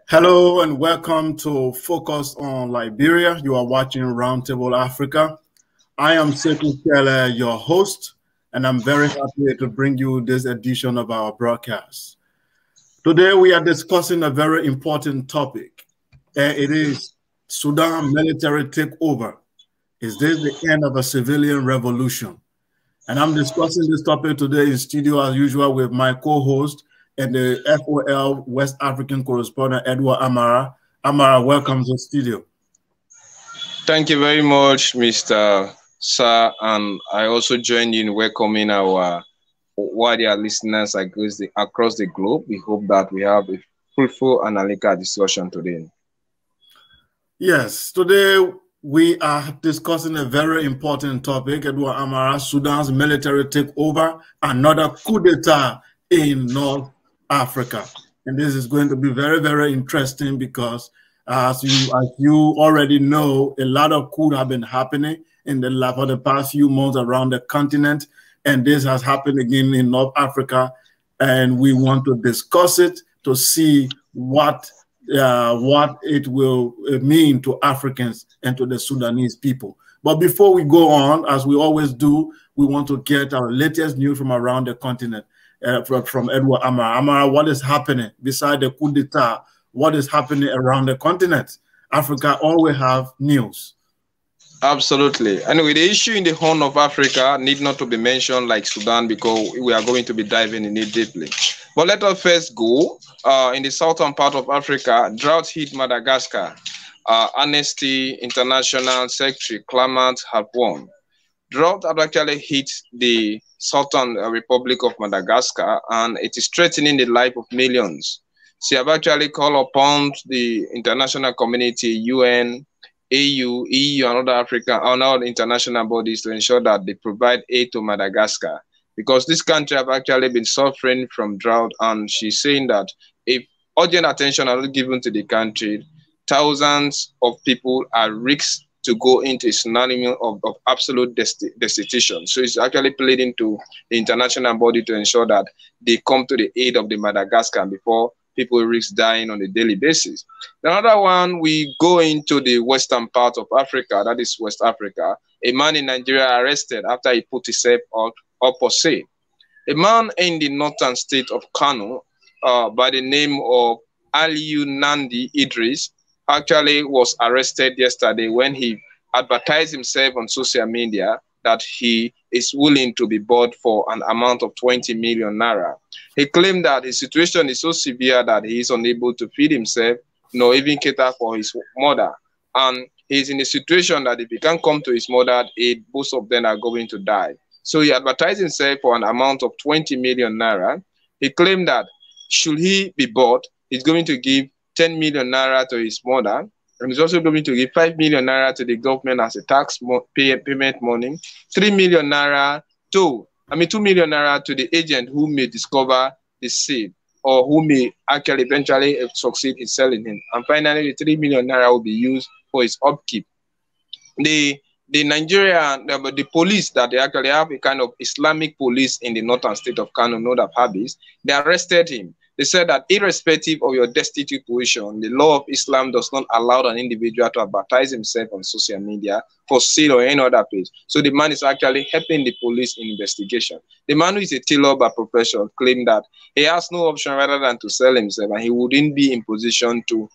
Hello and welcome to Focus on Liberia. You are watching Roundtable Africa. I am Sekou Kele, your host, and I'm very happy to bring you this edition of our broadcast. Today we are discussing a very important topic. It is Sudan military takeover. Is this the end of a civilian revolution? And I'm discussing this topic today in studio as usual with my co-host and the FOL West African correspondent, Edward Amara. Amara, welcome to the studio. Thank you very much, Mr. Sir. And I also join you in welcoming our wider listeners across the globe. We hope that we have a fruitful analytical discussion today. Yes, today we are discussing a very important topic, Edward Amara, Sudan's military takeover, another coup d'etat in North Africa. And this is going to be very, very interesting because as you already know, a lot of coups have been happening for the past few months around the continent. And this has happened again in North Africa. And we want to discuss it to see what it will mean to Africans and to the Sudanese people. But before we go on, as we always do, we want to get our latest news from around the continent from Edward Amara. Amara, what is happening beside the coup d'etat? What is happening around the continent? Africa always have news. Absolutely. Anyway, the issue in the Horn of Africa need not to be mentioned like Sudan because we are going to be diving in it deeply. But let us first go in the southern part of Africa. Drought hit Madagascar. Amnesty International Secretary Clement have warned. Drought have actually hit the southern Republic of Madagascar, and it is threatening the life of millions. She have actually called upon the international community, UN, AU, EU, and other international bodies to ensure that they provide aid to Madagascar because this country have actually been suffering from drought. And she's saying that if urgent attention are not given to the country, thousands of people are risked to go into a scenario of absolute destitution. So it's actually pleading to the international body to ensure that they come to the aid of the Madagascar before people risk dying on a daily basis. Another one, we go into the western part of Africa, that is West Africa. A man in Nigeria arrested after he put himself up for sale. A man in the northern state of Kano by the name of Aliyu Nandi Idris actually was arrested yesterday when he advertised himself on social media that he is willing to be bought for an amount of 20 million naira. He claimed that his situation is so severe that he is unable to feed himself, nor even cater for his mother. And he's in a situation that if he can't come to his mother's aid, both of them are going to die. So he advertised himself for an amount of 20 million naira. He claimed that should he be bought, he's going to give 10 million naira to his mother, and he's also going to give 5 million naira to the government as a tax payment money, 3 million naira to, 2 million naira to the agent who may discover the seed or who may actually eventually succeed in selling him. And finally, the 3 million naira will be used for his upkeep. The Nigerian, the police that they actually have a kind of Islamic police in the northern state of Kano, known as Habis, they arrested him. They said that irrespective of your destitute position, the law of Islam does not allow an individual to advertise himself on social media for sale or any other place. So the man is actually helping the police in investigation. The man who is a tailor by profession claimed that he has no option rather than to sell himself, and he wouldn't be in position to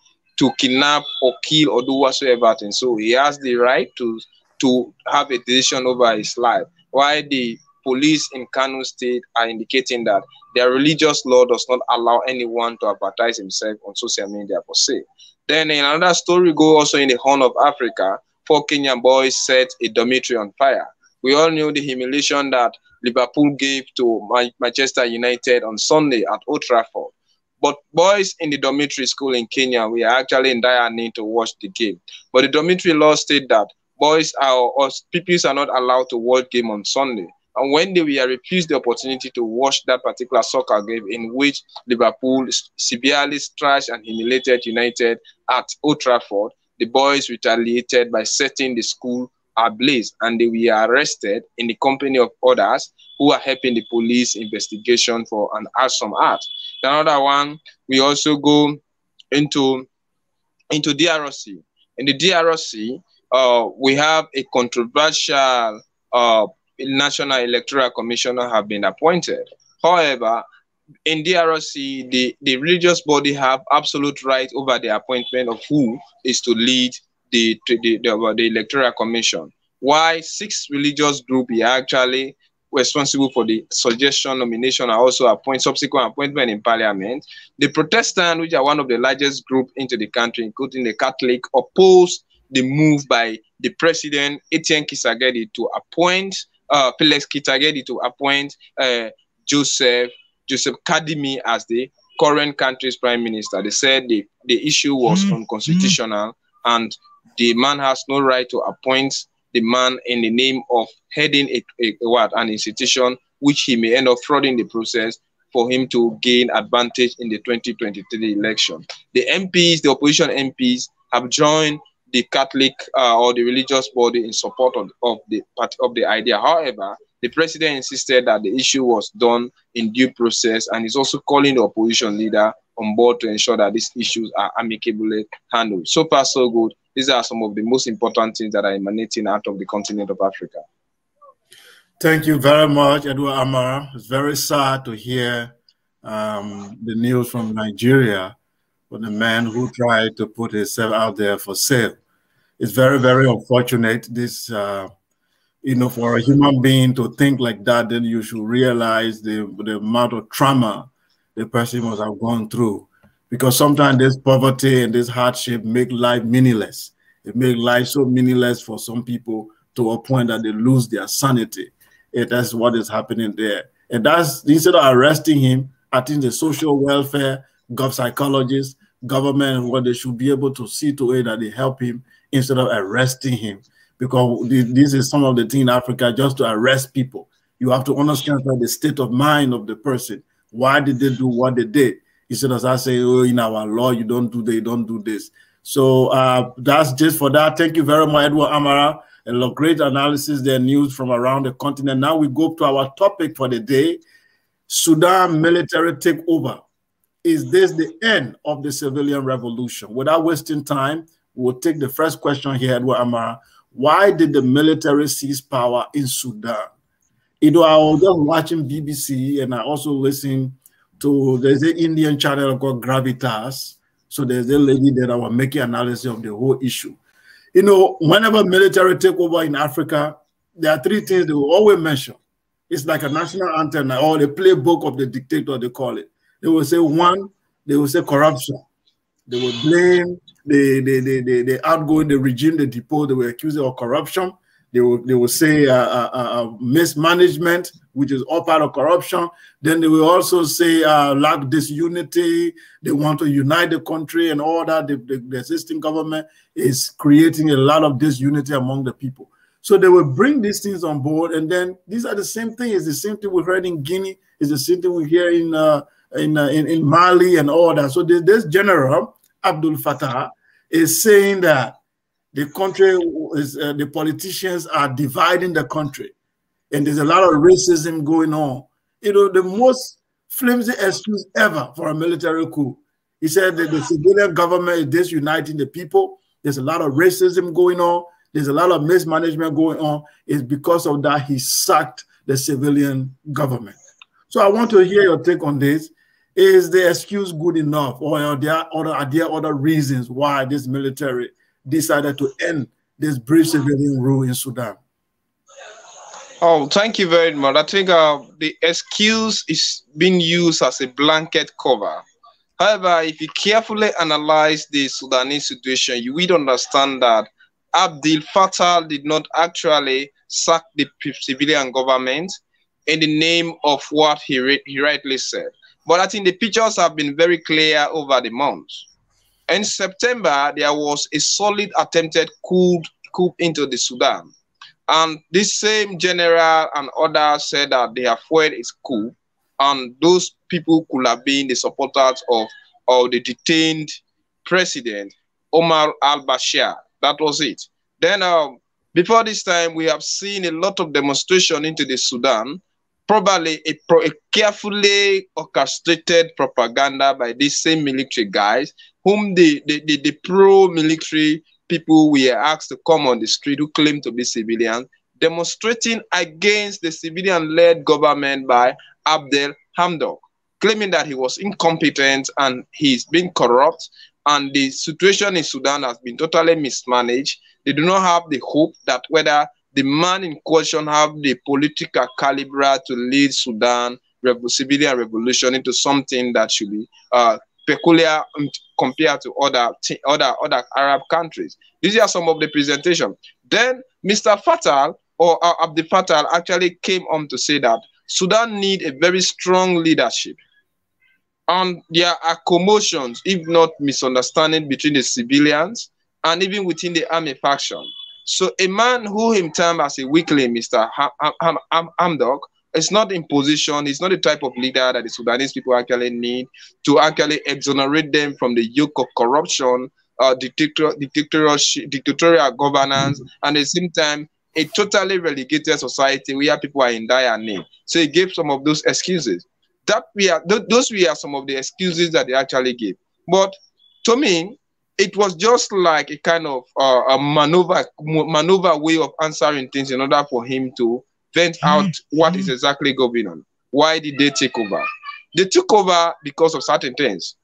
kidnap or kill or do whatsoever thing. So he has the right to have a decision over his life. Why the police in Kano State are indicating that their religious law does not allow anyone to advertise himself on social media per se. Then in another story, go also in the Horn of Africa, 4 Kenyan boys set a dormitory on fire. We all knew the humiliation that Liverpool gave to Manchester United on Sunday at Old Trafford. But boys in the dormitory school in Kenya, we are actually in dire need to watch the game. But the dormitory law state that boys or pupils are not allowed to watch game on Sunday. And when they were refused the opportunity to watch that particular soccer game in which Liverpool severely trashed and humiliated United at Old Trafford, the boys retaliated by setting the school ablaze, and they were arrested in the company of others who are helping the police investigation for an arson act. Another one, we also go into DRC. In the DRC, we have a controversial National Electoral Commissioner have been appointed. However, in DRC, the religious body have absolute right over the appointment of who is to lead the Electoral Commission. Why 6 religious groups are actually responsible for the suggestion, nomination, and also subsequent appointment in parliament. The Protestants, which are one of the largest groups into the country, including the Catholic, opposed the move by the president, Etienne Kisagedi, to appoint Felix Kitagedi to appoint Joseph Kadimi as the current country's prime minister. They said the issue was unconstitutional and the man has no right to appoint the man in the name of heading an institution which he may end up frauding the process for him to gain advantage in the 2023 election. The MPs, the opposition MPs, have joined the Catholic or the religious body in support of the idea. However, the president insisted that the issue was done in due process and is also calling the opposition leader on board to ensure that these issues are amicably handled. So far, so good. These are some of the most important things that are emanating out of the continent of Africa. Thank you very much, Edward Amara. It's very sad to hear the news from Nigeria from the man who tried to put himself out there for sale. It's very, very unfortunate. This, for a human being to think like that, then you should realize the amount of trauma the person must have gone through. Because sometimes this poverty and this hardship make life meaningless. It makes life so meaningless for some people to a point that they lose their sanity. And that's what is happening there. And that's, instead of arresting him, I think the social welfare, psychologists, government, what they should be able to see to it that they help him instead of arresting him. Because this is some of the things in Africa, just to arrest people. You have to understand the state of mind of the person. Why did they do what they did? Instead of us saying, oh, in our law, you don't do this. So that's just for that. Thank you very much, Edward Amara. A lot of great analysis there, news from around the continent. Now we go to our topic for the day. Sudan military takeover. Is this the end of the civilian revolution? Without wasting time, we'll take the first question here, Edward Amara. Why did the military seize power in Sudan? I was just watching BBC and I also listened to, there's an Indian channel called Gravitas. So there's a lady that I was making analysis of the whole issue. Whenever military take over in Africa, there are 3 things they will always mention. It's like a national anthem or the playbook of the dictator, they call it. They will say, 1, they will say corruption. They will blame the outgoing, the regime, the depot, they will accuse it of corruption. They will say mismanagement, which is all part of corruption. Then they will also say lack disunity. They want to unite the country and all that. The existing government is creating a lot of disunity among the people. So they will bring these things on board, and then these are the same thing. It's the same thing we heard in Guinea. It's the same thing we hear in Mali and all that. So this general Abdul Fattah is saying that the country is the politicians are dividing the country, and there's a lot of racism going on. The most flimsy excuse ever for a military coup. He said that the civilian government is disuniting the people. There's a lot of racism going on. There's a lot of mismanagement going on. It's because of that he sacked the civilian government. So I want to hear your take on this. Is the excuse good enough, or are there other reasons why this military decided to end this brief civilian rule in Sudan? Oh, thank you very much. I think the excuse is being used as a blanket cover. However, if you carefully analyze the Sudanese situation, you will understand that Abdel Fattah did not actually sack the civilian government in the name of what he rightly said. But I think the pictures have been very clear over the months. In September, there was a solid attempted coup into the Sudan. And this same general and others said that they have foiled its coup. And those people could have been the supporters of the detained president, Omar al-Bashir. That was it. Then before this time, we have seen a lot of demonstration into the Sudan, probably a carefully orchestrated propaganda by these same military guys whom the pro-military people were asked to come on the street who claim to be civilians, demonstrating against the civilian-led government by Abdel Hamdok, claiming that he was incompetent and he's been corrupt, and the situation in Sudan has been totally mismanaged. They do not have the hope that whether the man in question have the political caliber to lead Sudan civilian revolution into something that should be peculiar compared to other Arab countries. These are some of the presentation. Then Mr. Fatal or Abdel Fatal actually came on to say that Sudan need a very strong leadership. And there are commotions, if not misunderstanding between the civilians and even within the army faction. So a man who himself as a weakling, Mr. Hamdok, is not in position, he's not the type of leader that the Sudanese people actually need to actually exonerate them from the yoke of corruption, dictatorial governance, and at the same time, a totally relegated society where people are in dire need. So he gave some of those excuses. Those were some of the excuses that they actually gave. But to me, it was just like a kind of a maneuver way of answering things in order for him to vent out what is exactly going on. Why did they take over? They took over because of certain things.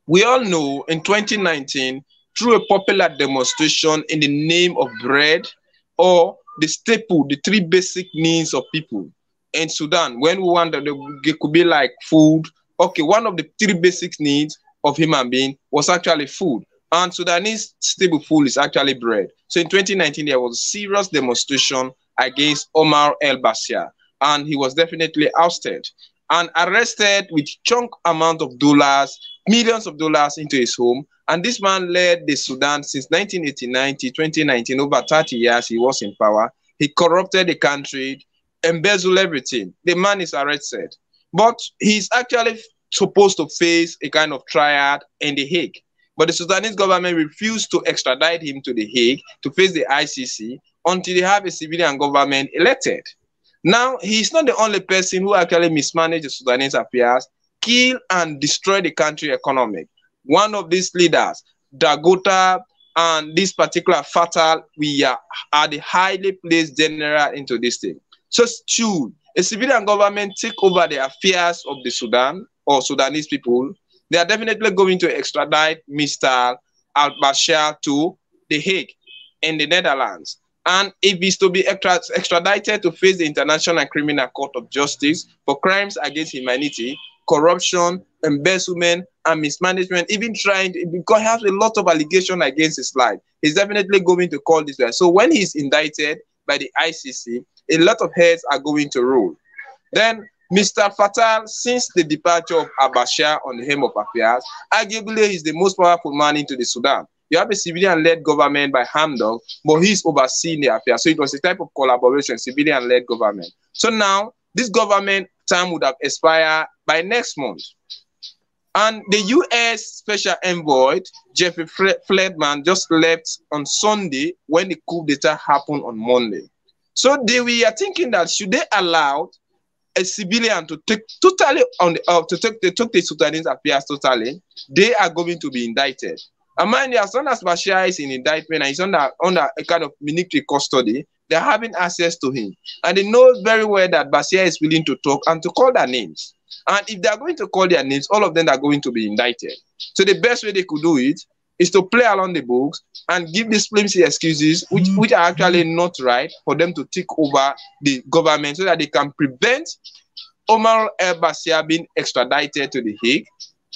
We all know in 2019, through a popular demonstration in the name of bread or the staple, the three basic needs of people in Sudan, when we want that it could be like food. Okay, one of the three basic needs of human being was actually food. And Sudanese staple food is actually bread. So in 2019, there was a serious demonstration against Omar el-Bashir, and he was definitely ousted and arrested with chunk amount of dollars, millions of dollars into his home. And this man led the Sudan since 1989 to 2019, over 30 years he was in power. He corrupted the country, embezzled everything. The man is arrested, but he's actually supposed to face a kind of trial in The Hague. But the Sudanese government refused to extradite him to The Hague to face the ICC until they have a civilian government elected. Now, he's not the only person who actually mismanaged the Sudanese affairs, killed and destroyed the country economy. One of these leaders, Dagota, and this particular Fatal, we are the highly placed general into this thing. So should a civilian government take over the affairs of the Sudan or Sudanese people, they are definitely going to extradite Mr. al-Bashir to The Hague in the Netherlands. And if he's to be extradited to face the International Criminal Court of Justice for crimes against humanity, corruption, embezzlement, and mismanagement, even trying to, because he has a lot of allegations against his life, he's definitely going to call this way. So when he's indicted by the ICC, a lot of heads are going to roll. Then Mr. Fatal, since the departure of al-Bashir on the helm of affairs, arguably he's the most powerful man into the Sudan. You have a civilian-led government by Hamdok, but he's overseeing the affairs. So it was a type of collaboration, civilian-led government. So now, this government term would have expired by next month. And the U.S. Special Envoy, Jeffrey Fledman, just left on Sunday when the coup d'etat happened on Monday. So we are thinking that should they allow a civilian to take totally on the to take the Sudanese affairs totally, they are going to be indicted. And mind you, as long as Bashir is in indictment and he's under a kind of military custody, they're having access to him. And they know very well that Bashir is willing to talk and to call their names. And if they're going to call their names, all of them are going to be indicted. So the best way they could do it is to play along the books and give these flimsy excuses, which are actually not right, for them to take over the government so that they can prevent Omar el-Bashir being extradited to The Hague.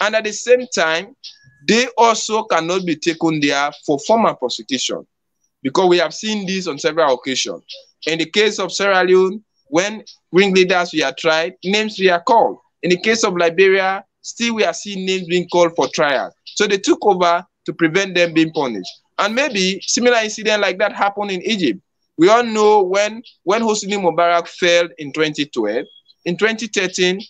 And at the same time, they also cannot be taken there for formal prosecution, because we have seen this on several occasions. In the case of Sierra Leone, when ringleaders were tried, names were called. In the case of Liberia, still we are seeing names being called for trial. So they took over to prevent them being punished. And maybe similar incident like that happened in Egypt. We all know when Hosni Mubarak failed in 2012, in 2013,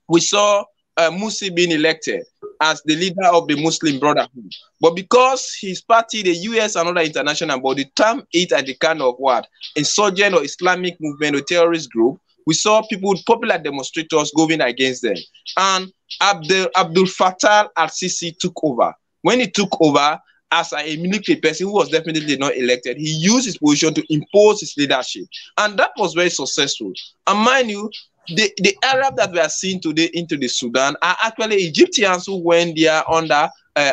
we saw Morsi being elected as the leader of the Muslim Brotherhood. But because his party, the US and other international body, termed it as the kind of what? Insurgent or Islamic movement or terrorist group, we saw people, popular demonstrators going against them. And Abdul Fattah al-Sisi took over. When he took over, as a military person who was definitely not elected, he used his position to impose his leadership. And that was very successful. And mind you, the Arab that we are seeing today into the Sudan are actually Egyptians who went there under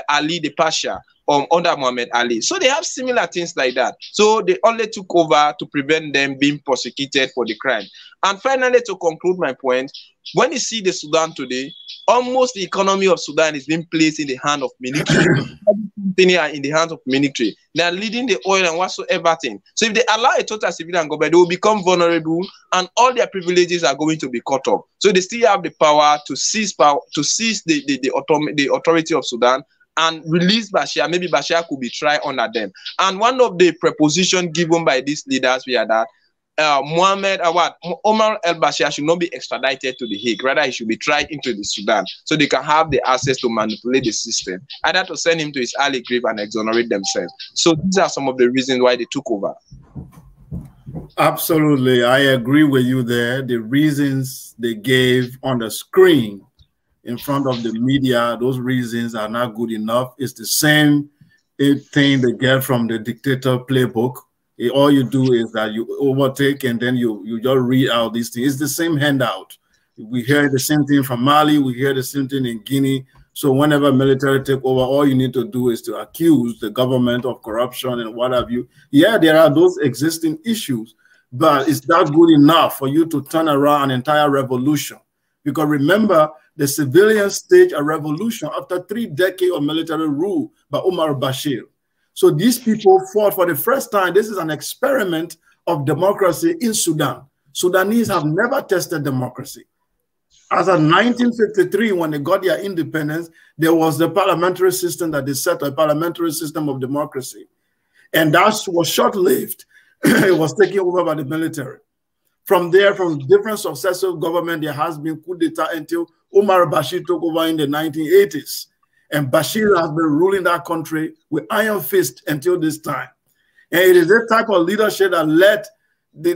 Ali the Pasha, under Muhammad Ali. So they have similar things like that. So they only took over to prevent them being prosecuted for the crime. And finally, to conclude my point, when you see the Sudan today, almost the economy of Sudan is being placed in the hand of military. Everything are in the hands of military. They are leading the oil and whatsoever thing. So if they allow a total civilian government, they will become vulnerable and all their privileges are going to be cut off. So they still have the power to seize the authority of Sudan and release Bashir. Maybe Bashir could be tried under them. And one of the prepositions given by these leaders were that Omar al-Bashir should not be extradited to the Hague. Rather, he should be tried into the Sudan so they can have the access to manipulate the system, either to send him to his early grave and exonerate themselves. So these are some of the reasons why they took over. Absolutely. I agree with you there. The reasons they gave on the screen in front of the media, those reasons are not good enough. It's the same thing they get from the dictator playbook. All you do is that you overtake and then you just read out these things. It's the same handout. We hear the same thing from Mali. We hear the same thing in Guinea. So whenever military take over, all you need to do is to accuse the government of corruption and what have you. Yeah, there are those existing issues, but it's not good enough for you to turn around an entire revolution. Because remember, the civilians staged a revolution after 3 decades of military rule by Omar al-Bashir. So these people fought for the first time. This is an experiment of democracy in Sudan. Sudanese have never tested democracy. As of 1953, when they got their independence, there was the parliamentary system that they set, a parliamentary system of democracy. And that was short-lived. It was taken over by the military. From there, from different successive government, there has been coup d'etat until Omar al-Bashir took over in the 1980s. And Bashir has been ruling that country with iron fist until this time. And it is that type of leadership that led the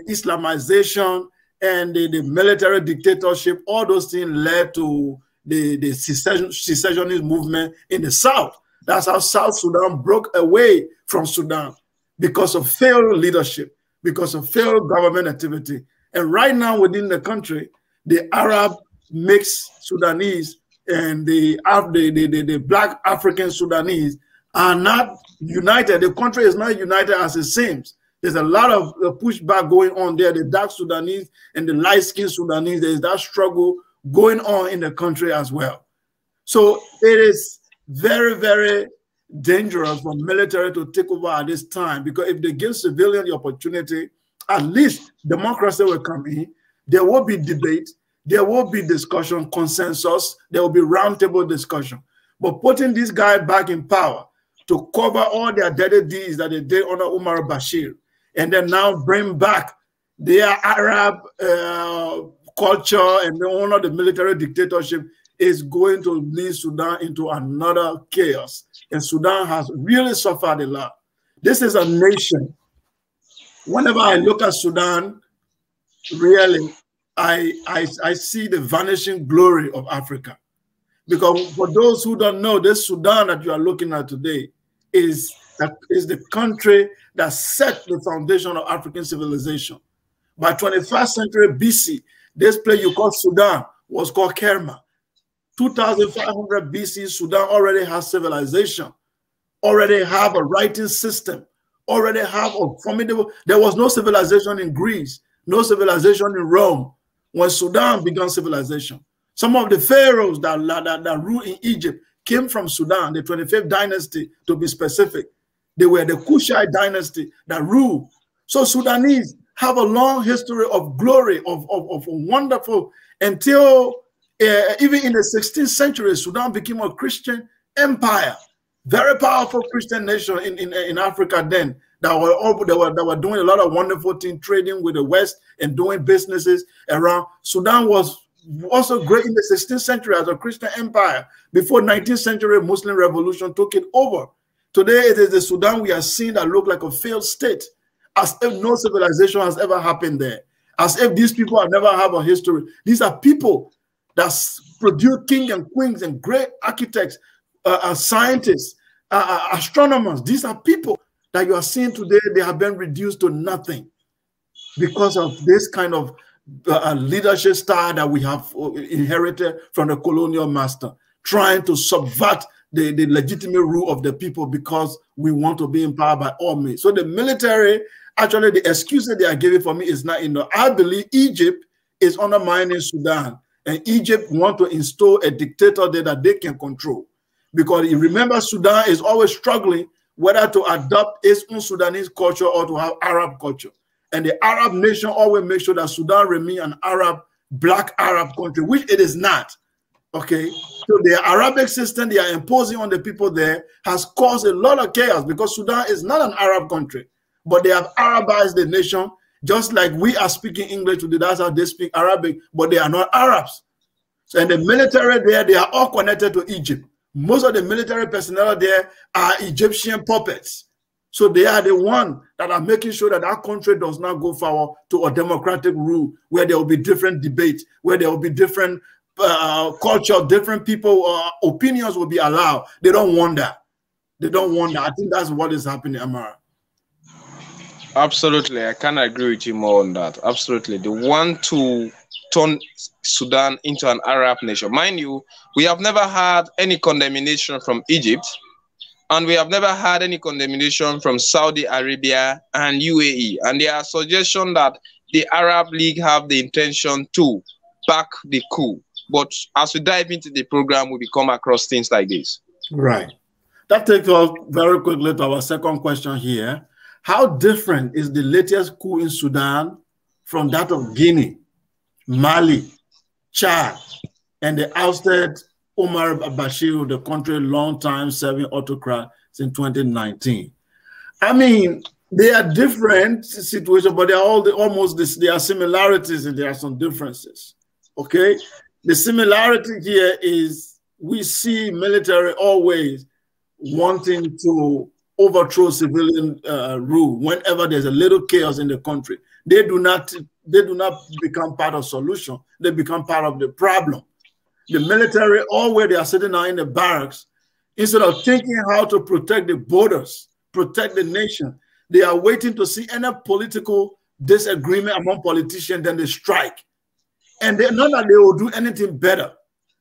Islamization and the military dictatorship. All those things led to the secessionist movement in the South. That's how South Sudan broke away from Sudan because of failed leadership, because of failed government activity. And right now within the country, the Arab mixed Sudanese and the Black African Sudanese are not united. The country is not united as it seems. There's a lot of pushback going on there. The dark Sudanese and the light-skinned Sudanese, there's that struggle going on in the country as well. So it is very, very dangerous for military to take over at this time, because if they give civilians the opportunity, at least democracy will come in. There will be debate. There will be discussion, consensus. There will be roundtable discussion. But putting this guy back in power to cover all their dirty deeds that they did under Omar al-Bashir, and then now bring back their Arab culture and then honor the military dictatorship, is going to lead Sudan into another chaos. And Sudan has really suffered a lot. This is a nation. Whenever I look at Sudan, really, I see the vanishing glory of Africa. Because for those who don't know, this Sudan that you are looking at today is the country that set the foundation of African civilization. By 21st century BC, this place you call Sudan was called Kerma. 2500 BC, Sudan already has civilization, already have a writing system, already have a formidable. There was no civilization in Greece, no civilization in Rome when Sudan began civilization. Some of the pharaohs that ruled in Egypt came from Sudan, the 25th dynasty to be specific. They were the Kushite dynasty that ruled. So Sudanese have a long history of glory, of wonderful, until even in the 16th century, Sudan became a Christian empire, very powerful Christian nation in Africa then, that were doing a lot of wonderful things, trading with the West and doing businesses around. Sudan was also great in the 16th century as a Christian empire before 19th century Muslim revolution took it over. Today, it is the Sudan we are seeing that look like a failed state, as if no civilization has ever happened there. as if these people have never had a history. These are people that produce kings and queens and great architects, scientists, astronomers. These are people that you are seeing today. They have been reduced to nothing because of this kind of leadership style that we have inherited from the colonial master, trying to subvert the legitimate rule of the people because we want to be empowered by all means. So the military, actually, the excuse that they are giving for me is not enough. I believe Egypt is undermining Sudan, and Egypt want to install a dictator there that they can control. Because you remember, Sudan is always struggling whether to adopt its own Sudanese culture or to have Arab culture. And the Arab nation always makes sure that Sudan remains an Arab, black Arab country, which it is not. Okay, so the Arabic system they are imposing on the people there has caused a lot of chaos because Sudan is not an Arab country, but they have Arabized the nation, just like we are speaking English today. That's how they speak Arabic, but they are not Arabs. So in the military there, they are all connected to Egypt. Most of the military personnel there are Egyptian puppets. So they are the one that are making sure that our country does not go forward to a democratic rule where there will be different debates, where there will be different culture, different people, opinions will be allowed. They don't want that. They don't want that. I think that's what is happening, Amara. Absolutely. I can't agree with you more on that. Absolutely. They want to turn Sudan into an Arab nation. Mind you, we have never had any condemnation from Egypt, and we have never had any condemnation from Saudi Arabia and UAE. And there are suggestions that the Arab League have the intention to back the coup. But as we dive into the program, we come across things like this. Right. That takes us very quickly to our second question here. How different is the latest coup in Sudan from that of Guinea, Mali, Chad, and the ousted Omar al-Bashir, the country's long-time serving autocrat since 2019? I mean, they are different situations, but they are all almost this. There are similarities and there are some differences. Okay. The similarity here is we see military always wanting to overthrow civilian rule whenever there's a little chaos in the country. They do not become part of the solution. They become part of the problem. The military, always they are sitting now in the barracks, instead of thinking how to protect the borders, protect the nation, they are waiting to see any political disagreement among politicians, then they strike. And not that they will do anything better.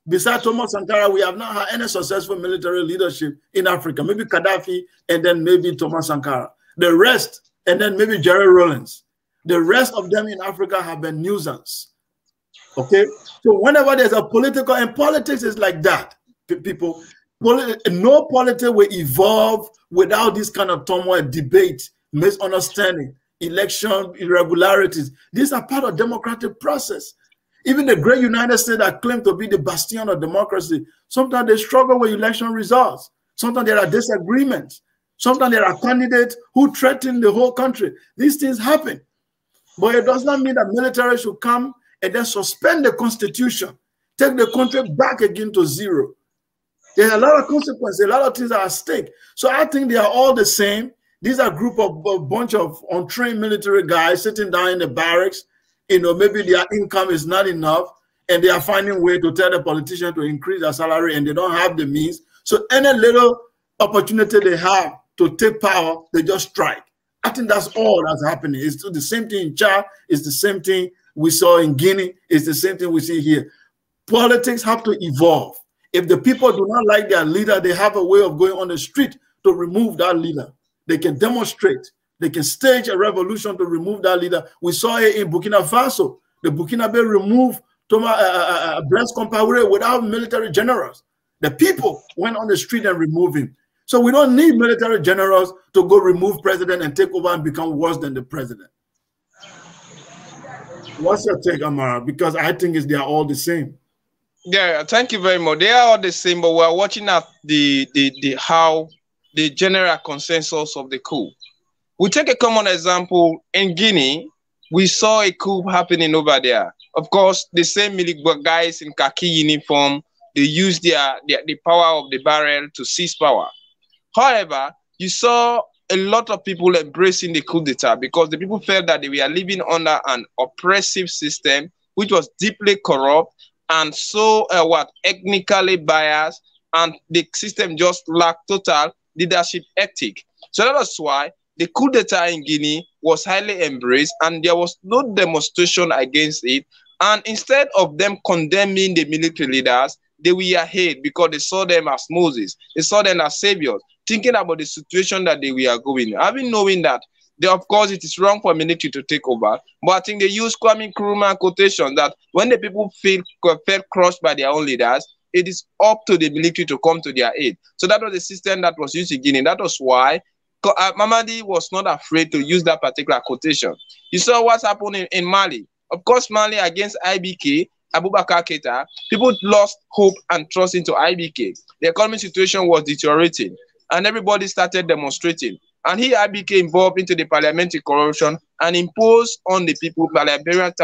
Besides Thomas Sankara, we have not had any successful military leadership in Africa. Maybe Gaddafi and then maybe Thomas Sankara. The rest, and then maybe Jerry Rawlings. The rest of them in Africa have been nuisance. Okay? So whenever there's a political, and politics is like that, people, no politics will evolve without this kind of turmoil, debate, misunderstanding, election irregularities. These are part of the democratic process. Even the great United States that claim to be the bastion of democracy, sometimes they struggle with election results. Sometimes there are disagreements. Sometimes there are candidates who threaten the whole country. These things happen. But it does not mean that military should come and then suspend the constitution, take the country back again to zero. There's a lot of consequences, a lot of things are at stake. So I think they are all the same. These are a bunch of untrained military guys sitting down in the barracks. You know, maybe their income is not enough and they are finding a way to tell the politician to increase their salary and they don't have the means. So any little opportunity they have to take power, they just strike. I think that's all that's happening. It's the same thing in Chad. It's the same thing we saw in Guinea. It's the same thing we see here. Politics have to evolve. If the people do not like their leader, they have a way of going on the street to remove that leader. They can demonstrate. They can stage a revolution to remove that leader. We saw it in Burkina Faso. The Burkina Faso removed Blaise Compaoré without military generals. The people went on the street and removed him. So we don't need military generals to go remove president and take over and become worse than the president. What's your take, Amara? Because I think they are all the same. Yeah, thank you very much. They are all the same, but we're watching at how the general consensus of the coup. We take a common example in Guinea. We saw a coup happening over there. Of course, the same military guys in khaki uniform, they used the power of the barrel to seize power. However, you saw a lot of people embracing the coup d'etat because the people felt that they were living under an oppressive system which was deeply corrupt and so ethnically biased, and the system just lacked total leadership ethic. So that was why the coup d'etat in Guinea was highly embraced, and there was no demonstration against it. And instead of them condemning the military leaders, they were hate because they saw them as Moses. They saw them as saviors, thinking about the situation that they were going. Having knowing that, of course, it is wrong for military to take over, but I think they use Kwame Nkrumah quotation that when the people felt crushed by their own leaders, it is up to the military to come to their aid. So that was the system that was used in Guinea. That was why Mamadi was not afraid to use that particular quotation. You saw what's happening in Mali. Of course, Mali against IBK, Abubakar Keita, people lost hope and trust into IBK. The economic situation was deteriorating, and everybody started demonstrating. And he became involved into the parliamentary corruption and imposed on the people, parliamentarians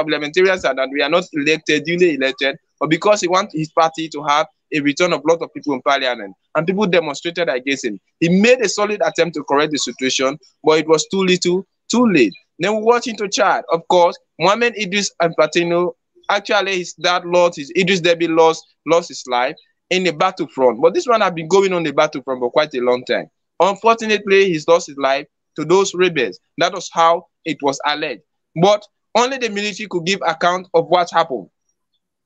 that we are not elected, duly elected, but because he wants his party to have a return of a lot of people in parliament. And people demonstrated against him. He made a solid attempt to correct the situation, but it was too little, too late. Then we watch into Chad. Of course, Mohamed Idris and Patino, actually his dad lost, Idris Deby lost his life in the battlefront. But this one has been going on the battlefront for quite a long time. Unfortunately, he's lost his life to those rebels. That was how it was alleged. But only the military could give account of what happened.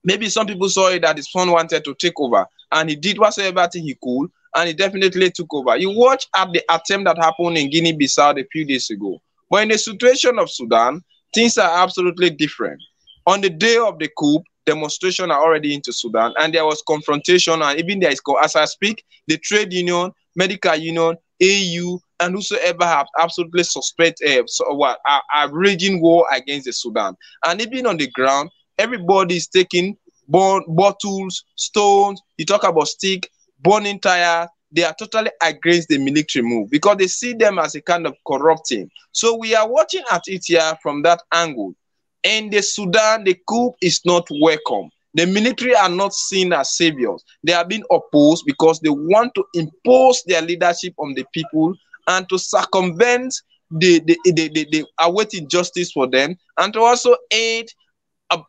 Maybe some people saw it that his son wanted to take over, and he did whatsoever thing he could, and he definitely took over. You watch at the attempt that happened in Guinea-Bissau a few days ago. But in the situation of Sudan, things are absolutely different. On the day of the coup, demonstrations are already into Sudan, and there was confrontation, and even there is, as I speak, the trade union, medical union, AU, and whosoever have absolutely are raging war against the Sudan. And even on the ground, everybody is taking bottles, stones, you talk about stick, burning tires. They are totally against the military move because they see them as a kind of corrupting. So we are watching at it here from that angle. In the Sudan, the coup is not welcome. The military are not seen as saviors. They are being opposed because they want to impose their leadership on the people and to circumvent the awaiting justice for them, and to also aid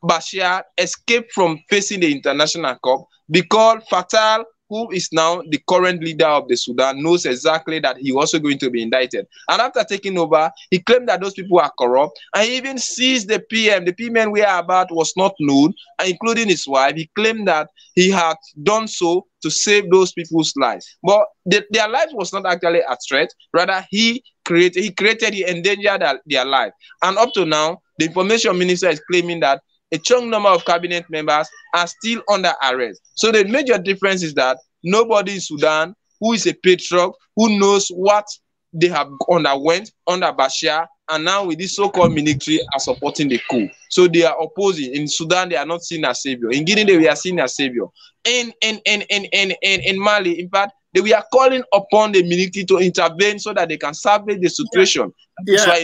Bashir escape from facing the international court, because Fatal, who is now the current leader of the Sudan, knows exactly that he also going to be indicted. And after taking over, he claimed that those people are corrupt, and he even seized the PM. The PM whereabout was not known, including his wife. He claimed that he had done so to save those people's lives. But their lives was not actually at threat. Rather, he endangered their life. And up to now, the information minister is claiming that a chunk number of cabinet members are still under arrest. So the major difference is that nobody in Sudan who is a patriot, who knows what they have underwent under Bashir, and now with this so-called military are supporting the coup. So they are opposing. In Sudan, they are not seen as savior. In Guinea, they were seen as savior. In Mali, in fact, they were calling upon the military to intervene so that they can salvage the situation. Yeah,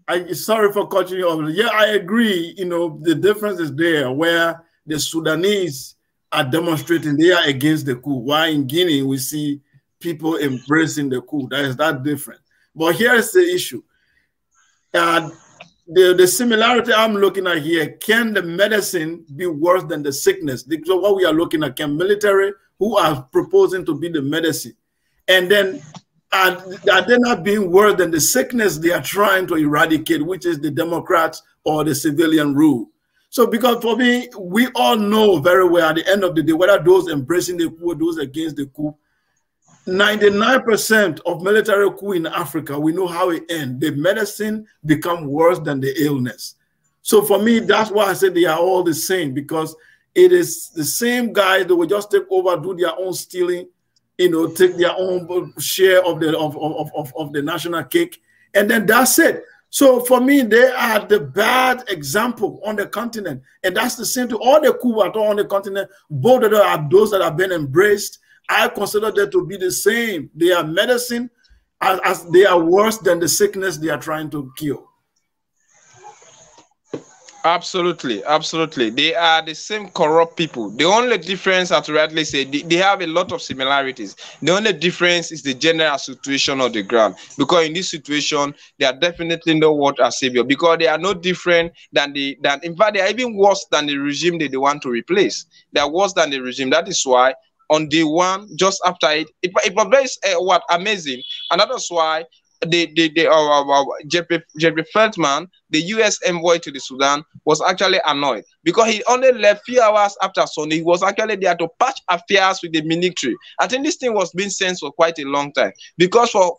I sorry for cutting you off. Yeah, I agree. You know, the difference is there where the Sudanese are demonstrating they are against the coup. While in Guinea, we see people embracing the coup. That is that different. But here is the issue. The similarity I'm looking at here, can the medicine be worse than the sickness? So what we are looking at, can military who are proposing to be the medicine, and then are they not being worse than the sickness they are trying to eradicate, which is the Democrats or the civilian rule? So because for me, we all know very well at the end of the day, whether those embracing the coup or those against the coup, 99% of military coup in Africa, we know how it ends. The medicine become worse than the illness. So for me, that's why I say they are all the same, because it is the same guys that will just take over, do their own stealing, you know, take their own share of the national cake, and then that's it. So for me, they are the bad example on the continent, and that's the same to all the coup on the continent. Both of them are those that have been embraced. I consider them to be the same. They are medicine, as they are worse than the sickness they are trying to kill. Absolutely, absolutely. They are the same corrupt people. The only difference, as you rightly say, they have a lot of similarities. The only difference is the general situation of the ground. Because in this situation, they are definitely not what a savior. Because they are no different in fact, they are even worse than the regime that they want to replace. They are worse than the regime. That is why on day one, just after it was very amazing, and that is why Jeffrey Feltman, the U.S. envoy to the Sudan, was actually annoyed because he only left few hours after Sunday. He was actually there to patch affairs with the military. I think this thing was being sent for quite a long time because for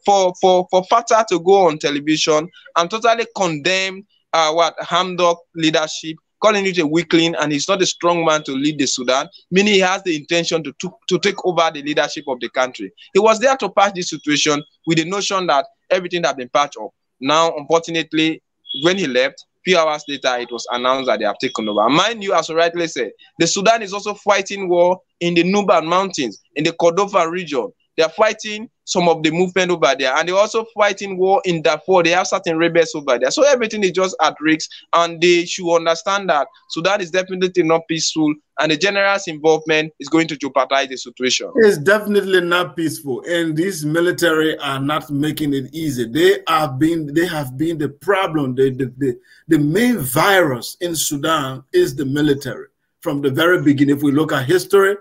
Fatah to go on television and totally condemn Hamdok leadership, calling it a weakling, and he's not a strong man to lead the Sudan, meaning he has the intention to take over the leadership of the country. He was there to patch this situation with the notion that everything had been patched up. Now, unfortunately, when he left, few hours later, it was announced that they have taken over. Mind you, as you rightly said, the Sudan is also fighting war in the Nuba Mountains, in the Kordofan region. They are fighting some of the movement over there, and they're also fighting war in Darfur. They have certain rebels over there. So everything is just at risk, and they should understand that Sudan is definitely not peaceful, and the general's involvement is going to jeopardize the situation. It's definitely not peaceful, and these military are not making it easy. They have been the problem. The main virus in Sudan is the military from the very beginning. If we look at history,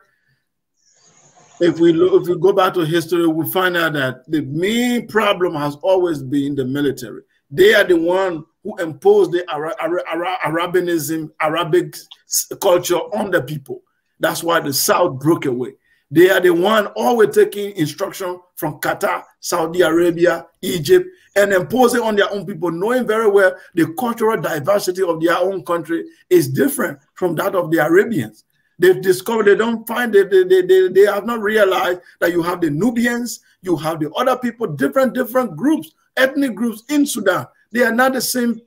if we go back to history, we find out that the main problem has always been the military. They are the one who imposed the Arabic culture on the people. That's why the South broke away. They are the one always taking instruction from Qatar, Saudi Arabia, Egypt, and imposing on their own people, knowing very well the cultural diversity of their own country is different from that of the Arabians. They've discovered, they don't find it, they have not realized that you have the Nubians, you have the other people, different groups, ethnic groups in Sudan. They are not the same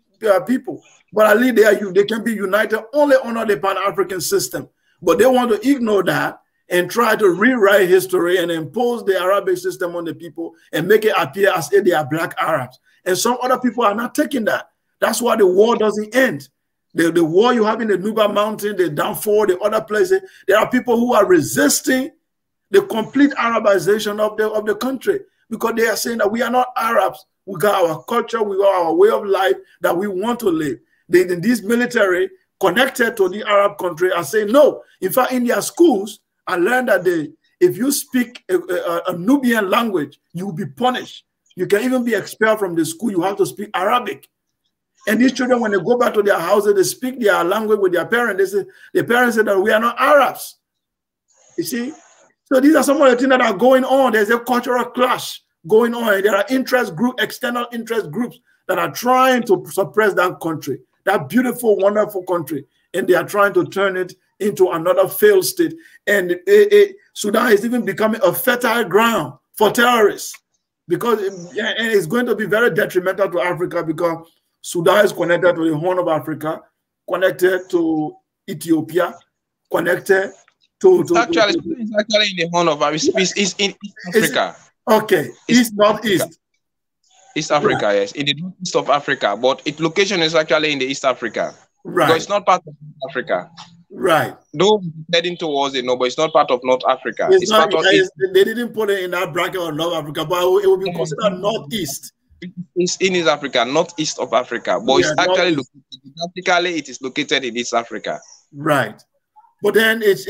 people, but at least they can be united only under the Pan-African system. But they want to ignore that and try to rewrite history and impose the Arabic system on the people and make it appear as if they are black Arabs. And some other people are not taking that. That's why the war doesn't end. The war you have in the Nuba Mountain, the Darfur, the other places, there are people who are resisting the complete Arabization of the country because they are saying that we are not Arabs. We got our culture, we got our way of life that we want to live. These military connected to the Arab country are saying no. In fact, in their schools, I learned that if you speak a Nubian language, you will be punished. You can even be expelled from the school. You have to speak Arabic. And these children, when they go back to their houses, they speak their language with their parents. The parents say that we are not Arabs. You see? So these are some of the things that are going on. There's a cultural clash going on. There are external interest groups that are trying to suppress that country, that beautiful, wonderful country. And they are trying to turn it into another failed state. And Sudan is even becoming a fertile ground for terrorists because it's going to be very detrimental to Africa because Sudan is connected to the Horn of Africa, connected to Ethiopia, connected to... It's actually in the Horn of Africa. It's in Africa. Okay, East, Northeast. East Africa, right. Yes. In the northeast of Africa, but its location is actually in the East Africa. Right. So it's not part of North Africa. Right. Though heading towards it, no, but it's not part of North Africa. It's not, part of they didn't put it in that bracket of North Africa, but it will be considered Northeast. It's in East Africa, northeast of Africa, but it's actually geographically it is located in East Africa. Right, but then it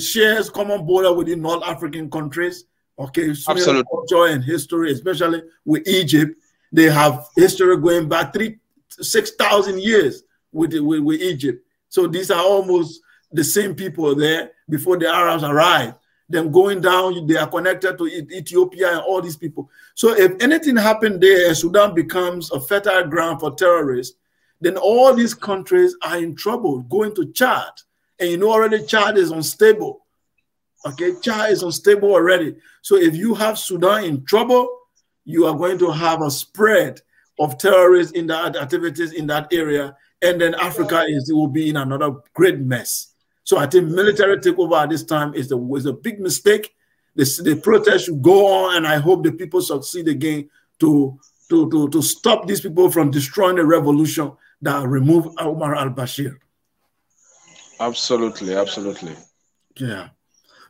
shares common border with the North African countries. Okay, absolutely. Culture and history, especially with Egypt, they have history going back 6,000 years with Egypt. So these are almost the same people there before the Arabs arrived. Them going down, they are connected to Ethiopia and all these people. So if anything happened there, Sudan becomes a fertile ground for terrorists, then all these countries are in trouble going to Chad. And you know already Chad is unstable. Okay, Chad is unstable already. So if you have Sudan in trouble, you are going to have a spread of terrorists in that activities in that area. And then Africa will be in another great mess. So I think military takeover at this time was a big mistake. The protest should go on, and I hope the people succeed again to stop these people from destroying the revolution that remove Omar al-Bashir. Absolutely, absolutely. Yeah.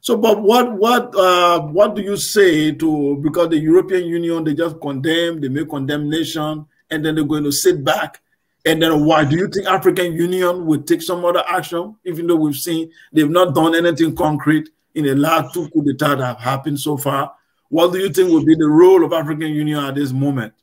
So, but what do you say to, because the European Union, they just condemn, they make condemnation, and then they're going to sit back, and then why do you think African Union would take some other action, even though we've seen they've not done anything concrete in the last two coups d'etat that have happened so far? What do you think would be the role of African Union at this moment?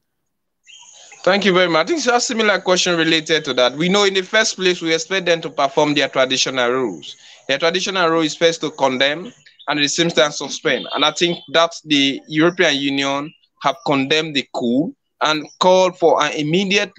Thank you very much. I think it's a similar question related to that. We know in the first place, we expect them to perform their traditional rules. Their traditional rule is first to condemn and at the same time suspend. And I think that the European Union have condemned the coup and called for an immediate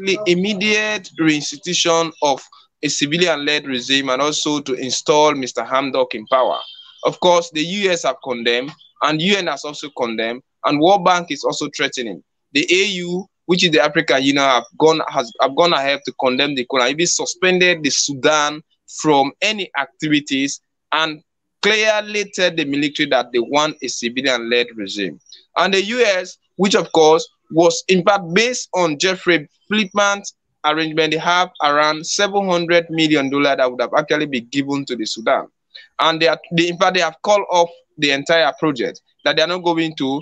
reinstitution of a civilian-led regime and also to install Mr. Hamdok in power. Of course, the US have condemned and UN has also condemned, and World Bank is also threatening. The AU, which is the African Union, have gone ahead to condemn the coup and even suspended the Sudan from any activities and clearly tell the military that they want a civilian-led regime. And the US, which of course was in part based on Jeffrey Feltman's arrangement, they have around $700 million that would have actually been given to the Sudan. And in fact, they have called off the entire project, that they are not going to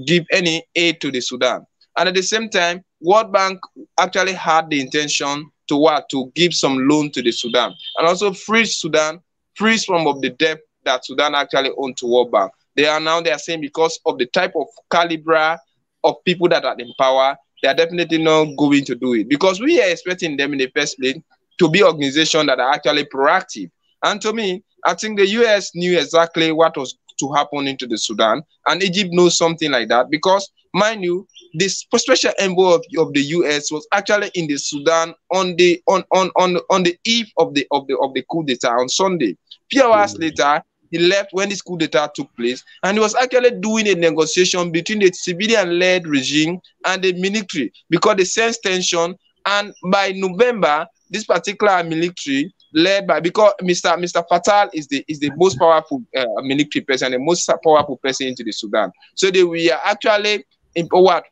give any aid to the Sudan. And at the same time, World Bank actually had the intention to give some loan to the Sudan and also free Sudan, freeze some of the debt that Sudan actually owned to World Bank. They are saying because of the type of caliber of people that are in power, they are definitely not going to do it, because we are expecting them in the first place to be organizations that are actually proactive. And to me, I think the US knew exactly what was to happen into the Sudan, and Egypt knows something like that, because mind you, this special envoy of the US was actually in the Sudan on the eve of the coup d'etat on Sunday. Few hours later, he left when this coup d'etat took place, and he was actually doing a negotiation between the civilian-led regime and the military, because they sensed tension. And by November, this particular military led by, because Mr. Fatal is the most powerful military person, the most powerful person into the Sudan. So they were actually